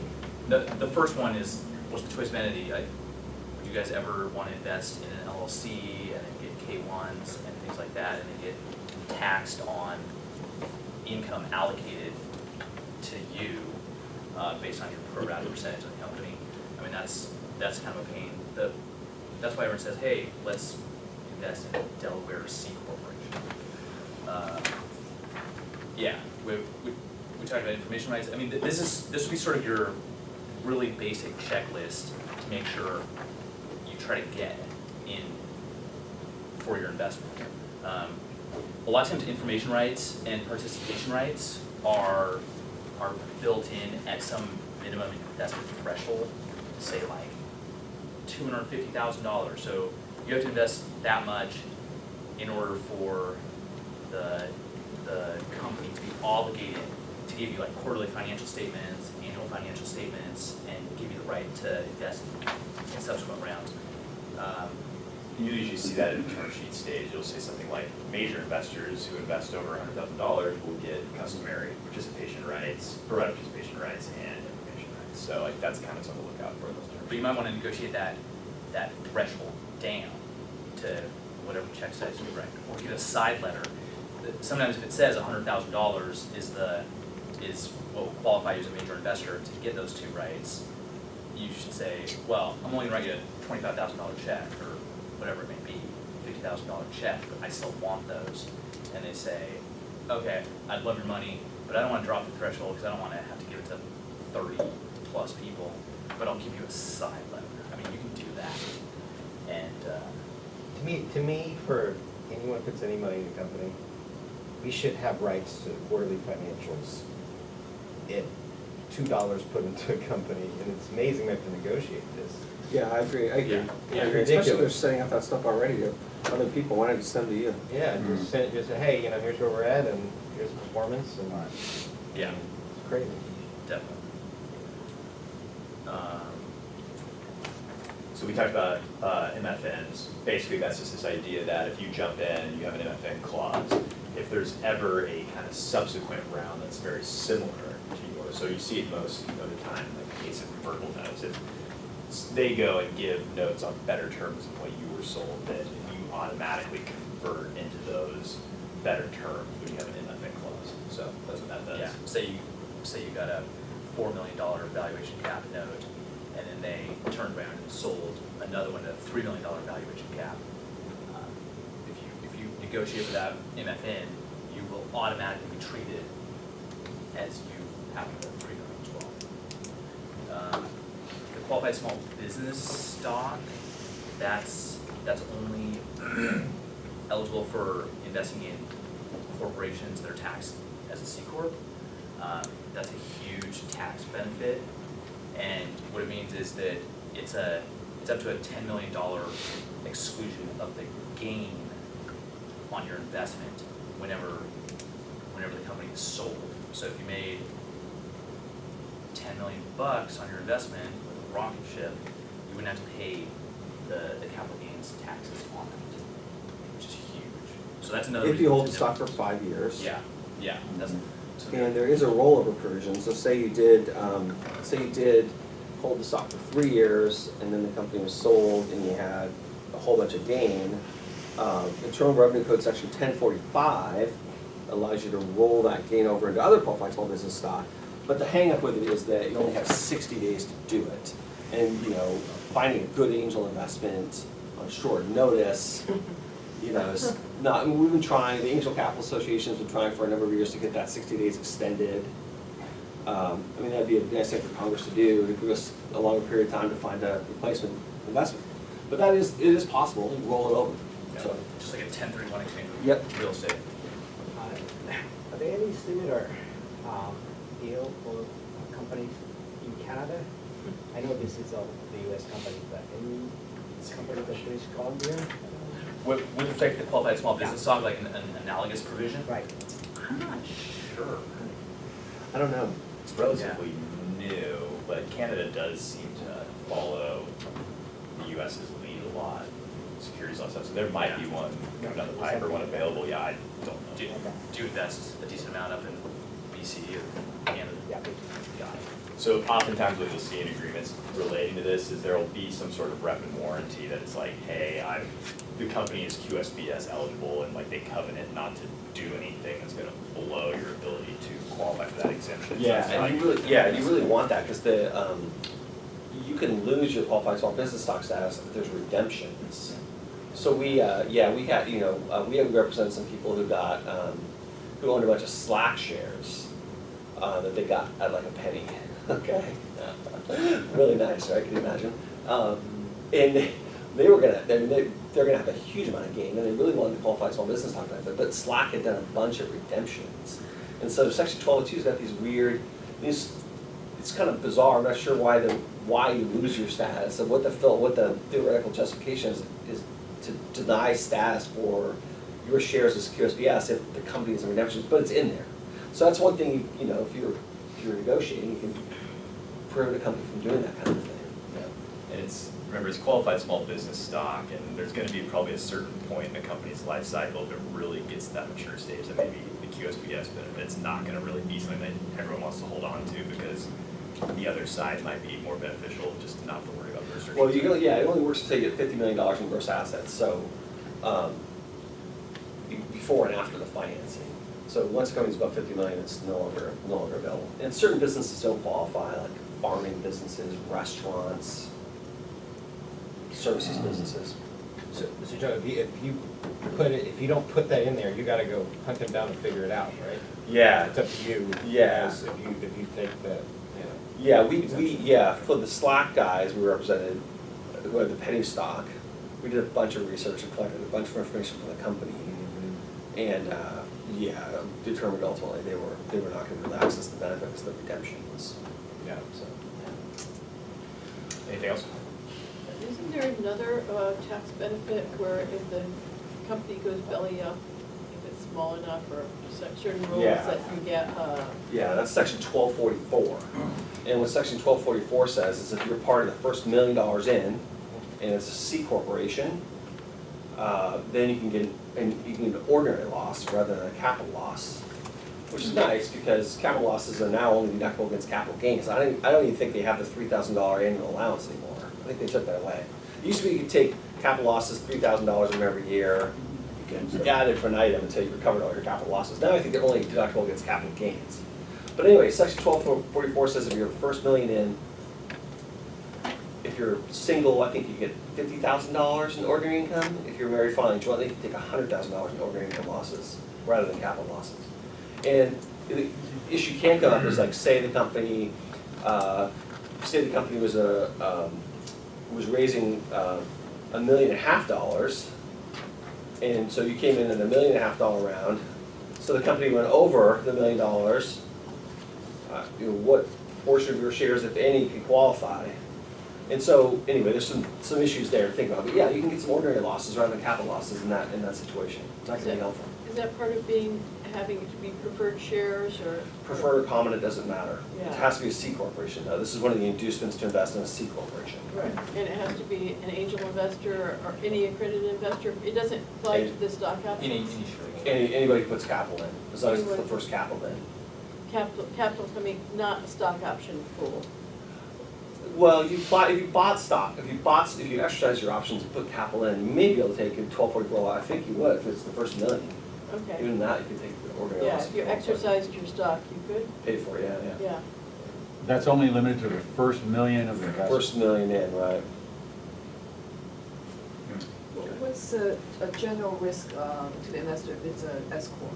the first one was the choice of entity. Would you guys ever want to invest in an LLC and then get K1s and things like that, and then get taxed on income allocated to you based on your pro rata percentage of the company? I mean, that's kind of a pain. That's why everyone says, hey, let's invest in a Delaware C corporation. Yeah, we talked about information rights. I mean, this would be sort of your really basic checklist to make sure you try to get in for your investment. A lot of times information rights and participation rights are built in at some minimum investment threshold, say like $250,000. So you have to invest that much in order for the company to be obligated to give you like quarterly financial statements, annual financial statements, and give you the right to invest in subsequent rounds. you usually see that in the term sheet stage. You'll say something like major investors who invest over $100,000 will get customary participation rights, pro rata participation rights, and information rights. So like that's kind of something to look out for in those terms. But you might want to negotiate that threshold down to whatever check size you write, or get a side letter. Sometimes if it says $100,000 is what will qualify you as a major investor to get those two rights, you should say, well, I'm only going to write you a $25,000 check or whatever it may be, $50,000 check, but I still want those. And they say, okay, I'd love your money, but I don't want to drop the threshold because I don't want to have to give it to 30 plus people, but I'll give you a side letter. I mean, you can do that. And To me, for anyone who puts any money in the company, we should have rights to quarterly financials at $2 put into a company, and it's amazing we have to negotiate this. Yeah, I agree. Yeah. I agree. Especially if they're setting up that stuff already to other people. Why not just send to you? Yeah, just send, just say, hey, here's where we're at, and here's the performance, and yeah, it's crazy. definitely. So we talked about MFNs. Basically, that's just this idea that if you jump in and you have an MFN clause, if there's ever a kind of subsequent round that's very similar to yours, so you see it most of the time, like the case of convertible notes, if they go and give notes on better terms than what you were sold, that you automatically convert into those better terms when you have an MFN clause. So that's what that does. Yeah, say you got a $4 million valuation cap note, and then they turned around and sold another one at a $3 million valuation cap. If you negotiate with that MFN, you will automatically be treated as you have the $3 million as well. The qualified small business stock, that's only eligible for investing in corporations that are taxed as a C corp. That's a huge tax benefit, and what it means is that it's up to a $10 million exclusion of the gain on your investment whenever the company is sold. So if you made $10 million on your investment with a rocket ship, you wouldn't have to pay the capital gains taxes on it, which is huge. So that's another. If you hold the stock for 5 years. Yeah. That's, And there is a rollover provision. So say you did hold the stock for 3 years, and then the company was sold, and you had a whole bunch of gain. Internal Revenue Code Section 1045 allows you to roll that gain over into other qualified small business stock. But the hang up with it is that you only have 60 days to do it. And, you know, finding a good angel investment on short notice, you know, is not, I mean, we've been trying, the Angel Capital Association has been trying for a number of years to get that 60 days extended. I mean, that'd be a nice thing for Congress to do, to give us a longer period of time to find a replacement investment. But it is possible, and roll it over, so. Just like a 1031 exchange of Yep. real estate. Are there any similar deal for companies in Canada? I know this is all the US company, but any company that British Columbia? With respect to the qualified small business stock, like an analogous provision? Right. I'm not sure. I don't know, it's relatively new, but Canada does seem to follow the US's lead a lot, securities law stuff, so there might be one coming down the pipe or one available, yeah, I don't know. Do you invest a decent amount up in BC or Canada? Yeah. Got it. So oftentimes what you'll see in agreements relating to this is there'll be some sort of rep and warranty that it's like, hey, the company is QSBS eligible, and like they covenant not to do anything that's gonna blow your ability to qualify for that exemption. So Yeah, it's and you really want that, because you can lose your qualified small business stock status if there's redemptions. So we represent some people who got, who owned a bunch of Slack shares, that they got at like a penny, okay? Really nice, right, can you imagine? And they were gonna, they're gonna have a huge amount of gain, and they really wanted to qualify small business stock benefit, but Slack had done a bunch of redemptions. And so Section 1202's got these weird, it's kind of bizarre, I'm not sure why you lose your status, and what the theoretical justification is to deny status for your shares as QSBS if the company is in redemptions, but it's in there. So that's one thing, you know, if you're negotiating, you can prohibit a company from doing that kind of thing. Yeah. And remember, it's qualified small business stock, and there's gonna be probably a certain point in a company's life cycle if it really gets to that mature stage that maybe the QSBS benefit's not gonna really be something that everyone wants to hold on to, because the other side might be more beneficial just to not have to worry about the restrictions. Well, it only works until you get $50 million in gross assets, so, before and after the financing. So once a company's above 50 million, it's no longer available. And certain businesses don't qualify, like farming businesses, restaurants, services businesses. So, Mr. Joe, if you don't put that in there, you gotta go hunt them down and figure it out, right? Yeah. It's up to you. Yeah. As if you take the, Yeah, for the Slack guys, we represented, who had the penny stock. We did a bunch of research and collected a bunch of information from the company. And, determined ultimately they were not gonna really access the benefits, the redemptions. Yeah. So. Anything else? Isn't there another tax benefit where if the company goes belly up, if it's small enough, or certain rules Yeah. that you get, Yeah, that's section 1244. And what section 1244 says is if you're part of the first $1 million in, and it's a C corporation, then you can get an ordinary loss rather than a capital loss, which is nice because capital losses are now only deductible against capital gains. I don't even think they have the $3,000 annual allowance anymore. I think they took that away. It used to be you could take capital losses, $3,000 from every year, you can add it for an item until you recovered all your capital losses. Now I think they're only deductible against capital gains. But anyway, section 1244 says if you're the first million in, if you're single, I think you get $50,000 in ordinary income. If you're married filing jointly, you can take $100,000 in ordinary income losses rather than capital losses. And the issue can come up is like, say the company was raising $1.5 million, and so you came in at $1.5 million round. So the company went over the $1 million. What portion of your shares, if any, can qualify? And so, anyway, there's some issues there to think about. But yeah, you can get some ordinary losses rather than capital losses in that situation. That can be helpful. is that part of having it to be preferred shares or? Preferred or common, it doesn't matter. It Yeah. has to be a C corporation. Now, this is one of the inducements to invest in a C corporation. Right, and it has to be an angel investor or any accredited investor, it doesn't apply to the stock options? Anybody who puts capital in, as long as it's the first capital in. Capital coming, not a stock option pool. Well, if you exercise your options and put capital in, you may be able to take a 1244. I think you would if it's the first $1 million. Okay. Even that, you could take the ordinary Yeah, loss. if you exercised your stock, you could? Paid for, yeah. Yeah. that's only limited to the first million of investment. First million in, right? What's a general risk to the investor if it's an S corp?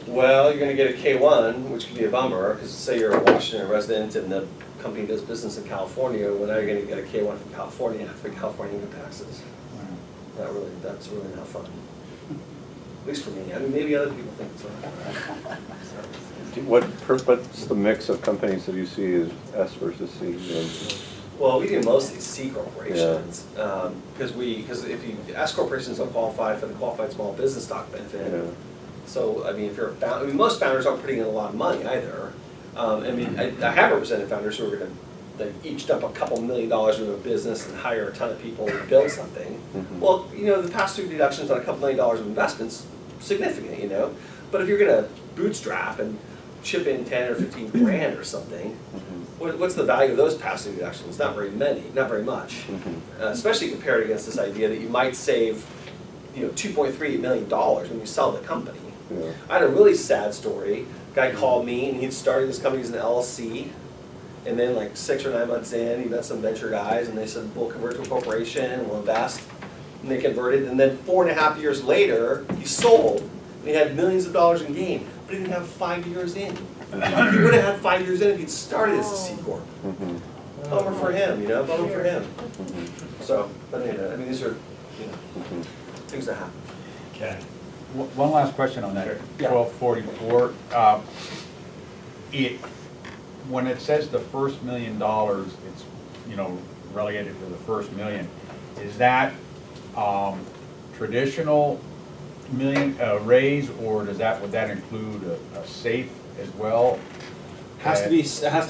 Well, you're gonna get a K1, which could be a bummer, because say you're a Washington resident and the company does business in California, well, now you're gonna get a K1 from California, you have to pay California income taxes. That's really not fun. At least for me, I mean, maybe other people think it's not. What's the mix of companies that you see as S versus C? Well, we do mostly C corporations, because if S corporations don't qualify for the qualified small business stock benefit. Yeah. So, I mean, if you're a founder, I mean, most founders aren't putting in a lot of money either. I mean, I have represented founders who are gonna, like, each dump a couple $1 million into a business and hire a ton of people to build something. Mhm. Well, you know, the pass-through deductions on a couple $1 million of investments, significant, you know? But if you're gonna bootstrap and chip in 10 or 15 grand or something, what's the value of those pass-through deductions? Not very much. Especially compared against this idea that you might save, you know, $2.3 million when you sell the company. Yeah. I had a really sad story. Guy called me and he'd started his company as an LLC, and then like 6 or 9 months in, he met some venture guys and they said, we'll convert to a corporation and we'll invest. And they converted, and then 4.5 years later, he sold. And he had millions of dollars in gain, but he didn't have 5 years in. He would have had 5 years in if he'd started as a C Corp. Bummer for him, you know, bummer for him. So, but anyway, I mean, these are, you know, things that happen. Okay. One last question on that, Yeah. 1244. When it says the first $1 million, it's, you know, relegated to the first million. Is that traditional raise, or would that include a safe as well? It has to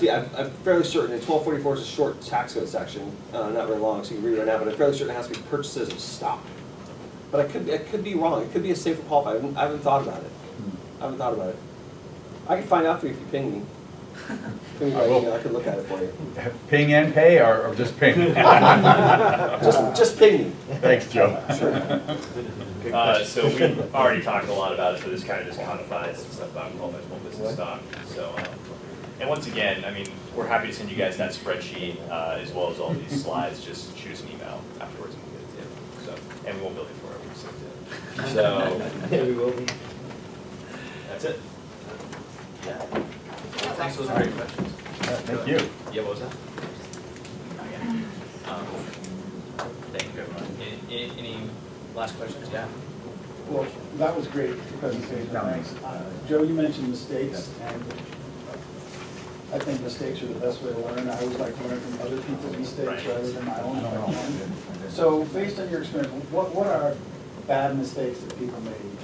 be, I'm fairly certain, and 1244 is a short tax code section, not very long, so you can read it right now, but I'm fairly certain it has to be purchases of stock. But I could be wrong, it could be a safer qualified, I haven't thought about it. I can find out for you if you ping me. Ping me by email, I can look at it for you. Ping and pay, or just ping? Just ping me. Thanks, Joe. Sure. So we've already talked a lot about it, so this kind of just codifies some stuff about qualified small business stock. So, and once again, I mean, we're happy to send you guys that spreadsheet as well as all these slides. Just shoot us an email afterwards and we'll get it to you. So, and we won't bill you for it, we'll just send it. So, Yeah, we will be. that's it. Yeah. Thanks, those are great questions. Thank you. Yeah, what was that? Thank you, everyone. Any last questions? Yeah? Well, that was great presentation, thanks. Joe, you mentioned mistakes, and I think mistakes are the best way to learn. I always like to learn from other people's mistakes rather than my own if I can. So based on your experience, what are bad mistakes that people made?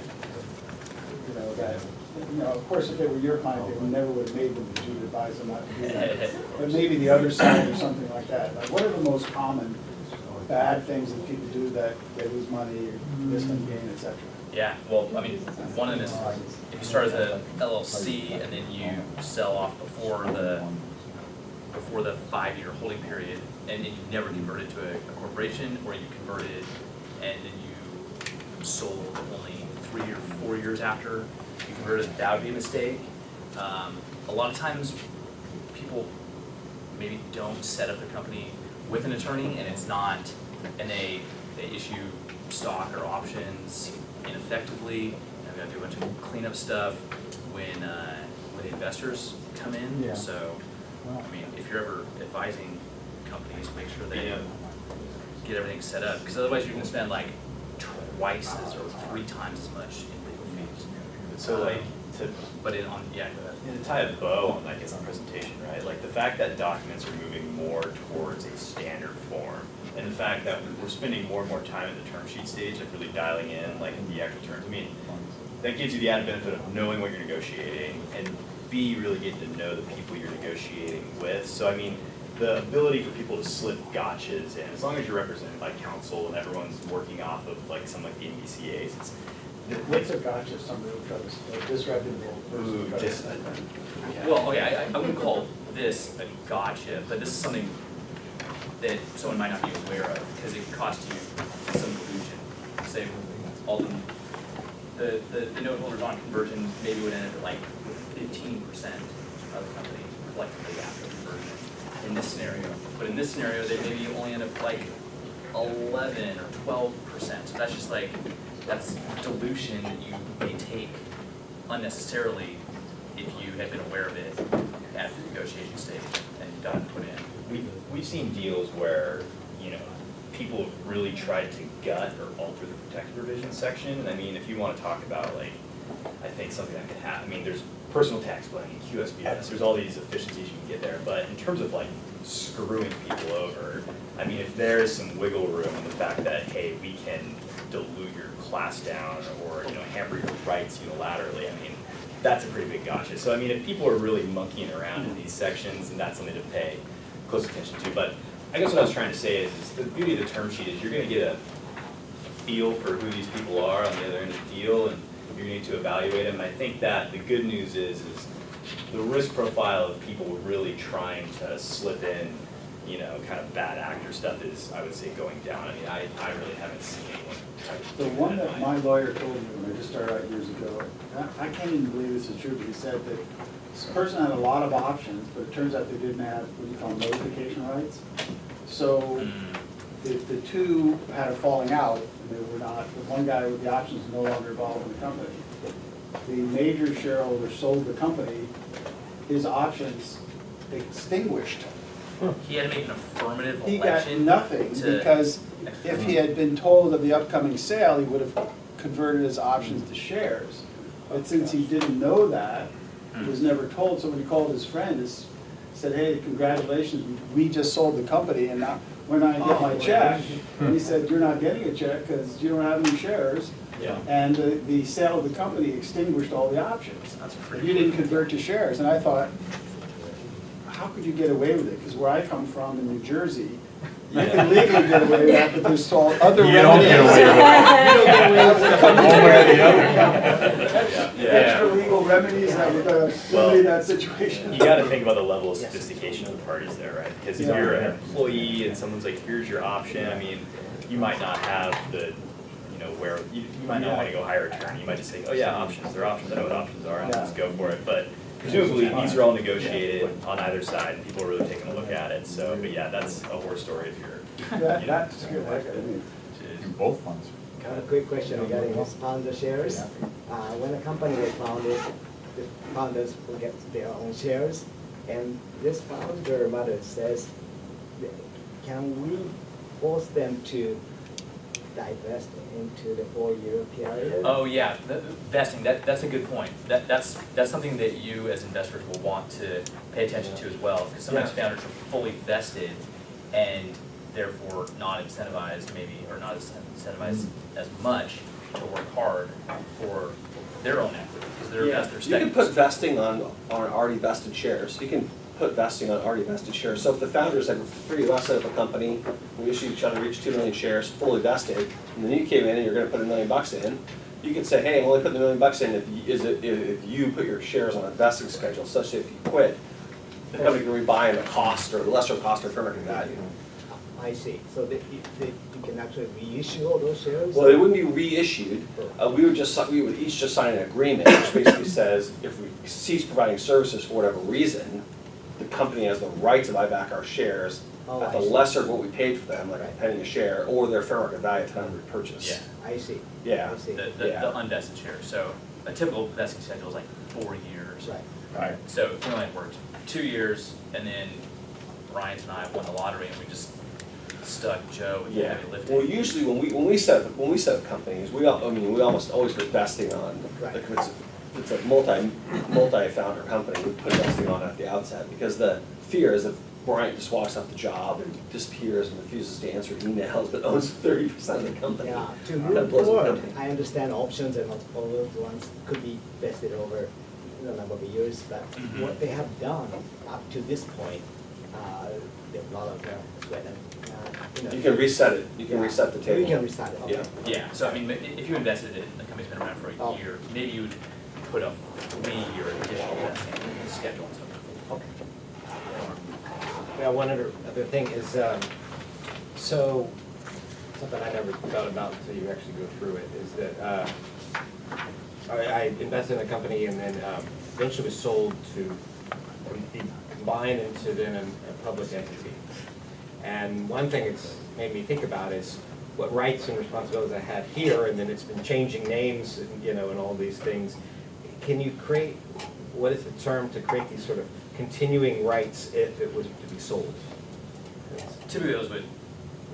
You know, that, you know, of course, if they were your client, they never would have made them, because you would advise them not to do that. But maybe the other side or something like that. Like, what are the most common bad things that people do that they lose money, or miss on gain, et cetera? Yeah, well, I mean, one of them is if you start as a LLC and then you sell off before the 5-year holding period, and then you never converted to a corporation, or you converted and then you sold only 3 or 4 years after you converted, that would be a mistake. A lot of times people maybe don't set up their company with an attorney, and it's not, and they issue stock or options ineffectively, and we have to do a bunch of cleanup stuff when the investors come in. Yeah. So, I mean, if you're ever advising companies, make sure they get everything set up, because otherwise you're gonna spend like twice as or 3 times as much in legal fees. So like, to tie a bow on, I guess, the presentation, right? Like the fact that documents are moving more towards a standard form, and the fact that we're spending more and more time at the term sheet stage, like really dialing in like the actual terms. I mean, that gives you the added benefit of knowing what you're negotiating, and B, really getting to know the people you're negotiating with. So I mean, the ability for people to slip gotchas in, as long as you're represented by counsel and everyone's working off of like some like the NBCAs, it's What's a gotcha, somebody who tries, a disreputable person tries to. Well, okay, I wouldn't call this a gotcha, but this is something that someone might not be aware of, because it costs you some dilution. Say, all the note holders on conversion maybe would end up at like 15%, of the company collectively after conversion in this scenario. But in this scenario, they maybe only end up like 11 or 12%. So that's just like, that's dilution that you may take unnecessarily if you had been aware of it at the negotiation stage and got it put in. We've seen deals where, you know, people have really tried to gut or alter the protected provision section. And I mean, if you want to talk about like, I think something that could happen, I mean, there's personal tax planning, QSBS, there's all these efficiencies you can get there. But in terms of like screwing people over, I mean, if there is some wiggle room in the fact that, hey, we can dilute your class down or, you know, hamper your rights unilaterally, I mean, that's a pretty big gotcha. So I mean, if people are really monkeying around in these sections, then that's something to pay close attention to. But I guess what I was trying to say is the beauty of the term sheet is you're going to get a feel for who these people are on the other end of the deal, and you need to evaluate them. And I think that the good news is the risk profile of people really trying to slip in, you know, kind of bad actor stuff is, I would say, going down. I mean, I really haven't seen anyone try to The one that my lawyer told me when I just started out years ago, I can't even believe this is true, but he said that this person had a lot of options, but it turns out they didn't have what you call notification rights. So the two had a falling out, and they were not, the one guy with the options no longer involved in the company. The major shareholder sold the company, his options extinguished. He had to make an affirmative He got election. nothing, because if he had been told of the upcoming sale, he would have converted his options to shares. But since he didn't know that, he was never told, so when he called his friend, said, hey, congratulations, we just sold the company, and now when I get my check, and he said, you're not getting a check because you don't have any shares. Yeah. And the sale of the company extinguished all the options. That's pretty You didn't convert to shares, and I thought, how could you get away with it? Because where I come from in New Jersey, you can legally get away with that, but there's all other remedies. You don't get away with it. You don't get away with it. One way or the other. Extra legal remedies that would remedy that situation. You got to think about the level of sophistication of the parties there, right? Because if you're an employee and someone's like, here's your option, I mean, you might not have the, you know, where, you might not want to go hire an attorney. You might just say, oh yeah, options, they're options, I know what options are, and just go for it. But presumably, these are all negotiated on either side, and people are really taking a look at it. So, but yeah, that's a horror story if you're, you know. That's good. In both funds. Got a quick question regarding this founder shares. When a company was founded, the founders will get their own shares, and this founder mother says, can we force them to divest into the 4-year period? Oh yeah, vesting, that's a good point. That's something that you as investors will want to pay attention to as well, because sometimes founders are fully vested and therefore not incentivized maybe, or not incentivized as much to work hard for their own equity, because they're investors. You can put vesting on already vested shares. You can put vesting on already vested shares. So if the founders had 3 of us set up a company, we issued each other each 2 million shares fully vested, and then you came in and you're going to put $1 million in, you could say, hey, I'm only putting $1 million in if you put your shares on a vesting schedule, such that if you quit, the company can rebuy in a cost or lesser cost or fair market value. I see. So you can actually reissue all those shares? Well, they wouldn't be reissued. We would each just sign an agreement, which basically says if we cease providing services for whatever reason, the company has the right to buy back our shares at the lesser of what we paid for them, like a penny a share, or their fair market value at the time of repurchase. Yeah. I see. Yeah. I see. The unvested shares. So a typical vesting schedule is like 4 years. Right. Right. So if we only worked 2 years, and then Ryan and I won the lottery, and we just stuck Joe with the heavy lifting. Well, usually when we set up companies, we almost always put vesting on. Right. Like if it's a multi-founder company, we put vesting on at the outset, because the fear is if Bryant just walks off the job and disappears and refuses to answer emails, but owns 30% of the company. Yeah, to That move blows the forward, company. I understand options and all those ones could be vested over a number of years, but what they have done up to this point, there's a lot of sweat and, You can reset it. You can reset the table. We can reset it. Okay. Yeah. Yeah, so I mean, if you invested in the company's been around for a year, maybe you would put a 3-year additional vesting schedule and stuff. Okay. Yeah, one other thing is, so, something I never thought about until you actually go through it, is that I invested in a company and then eventually was sold to be combined into then a public entity. And one thing it's made me think about is what rights and responsibilities I have here, and then it's been changing names, and all these things. Can you create, what is the term to create these sort of continuing rights if it was to be sold? Typically those would,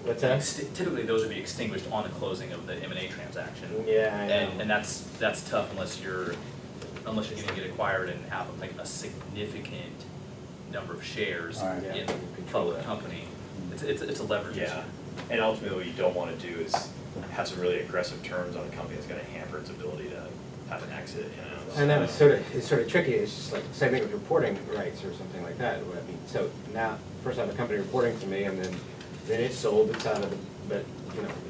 What's that? typically those would be extinguished on the closing of the M&A transaction. Yeah, I know. And that's tough unless you're gonna get acquired and have like a significant number of shares All right. in Yeah. a public company. It's a leverage issue. Yeah, and ultimately what you don't want to do is have some really aggressive terms on a company that's going to hamper its ability to have an exit, And that was it's sort of tricky, it's just like, same thing with reporting rights or something like that. I mean, so now, first I have a company reporting to me, and then it's sold, it's out of the, but,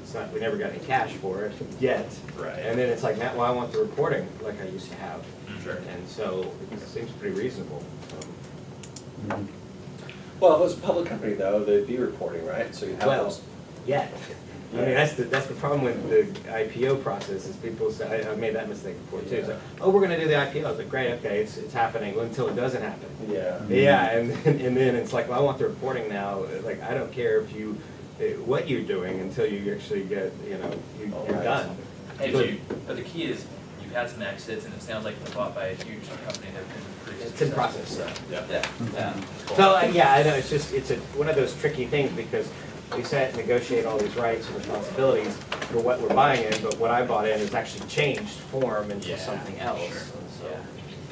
it's not, we never got any cash for it yet. Right. And then it's like, now, well, I want the reporting like I used to have. Sure. And so, it seems pretty reasonable. Well, if it was a public company though, they'd be reporting, right? So you have Well, those. yeah. I mean, that's the problem with the IPO process, is people say, I made that mistake before too. So, oh, we're gonna do the IPO. I was like, great, okay, it's happening, until it doesn't happen. Yeah. Yeah, and then it's like, well, I want the reporting now. Like, I don't care if you, what you're doing until you actually get, you're done. But the key is, you've had some exits, and it sounds like it's bought by a huge company that have been pretty It's in successful. process, so. Yeah. So, yeah, I know, it's one of those tricky things, because we sit and negotiate all these rights and responsibilities for what we're buying in, but what I bought in has actually changed form into Yeah, something else. sure. So,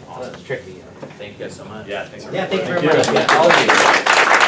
Awesome. it's tricky. Thank you guys so much. Yeah, thanks for. Yeah, thank you very Thank much. you. Yeah, all of you.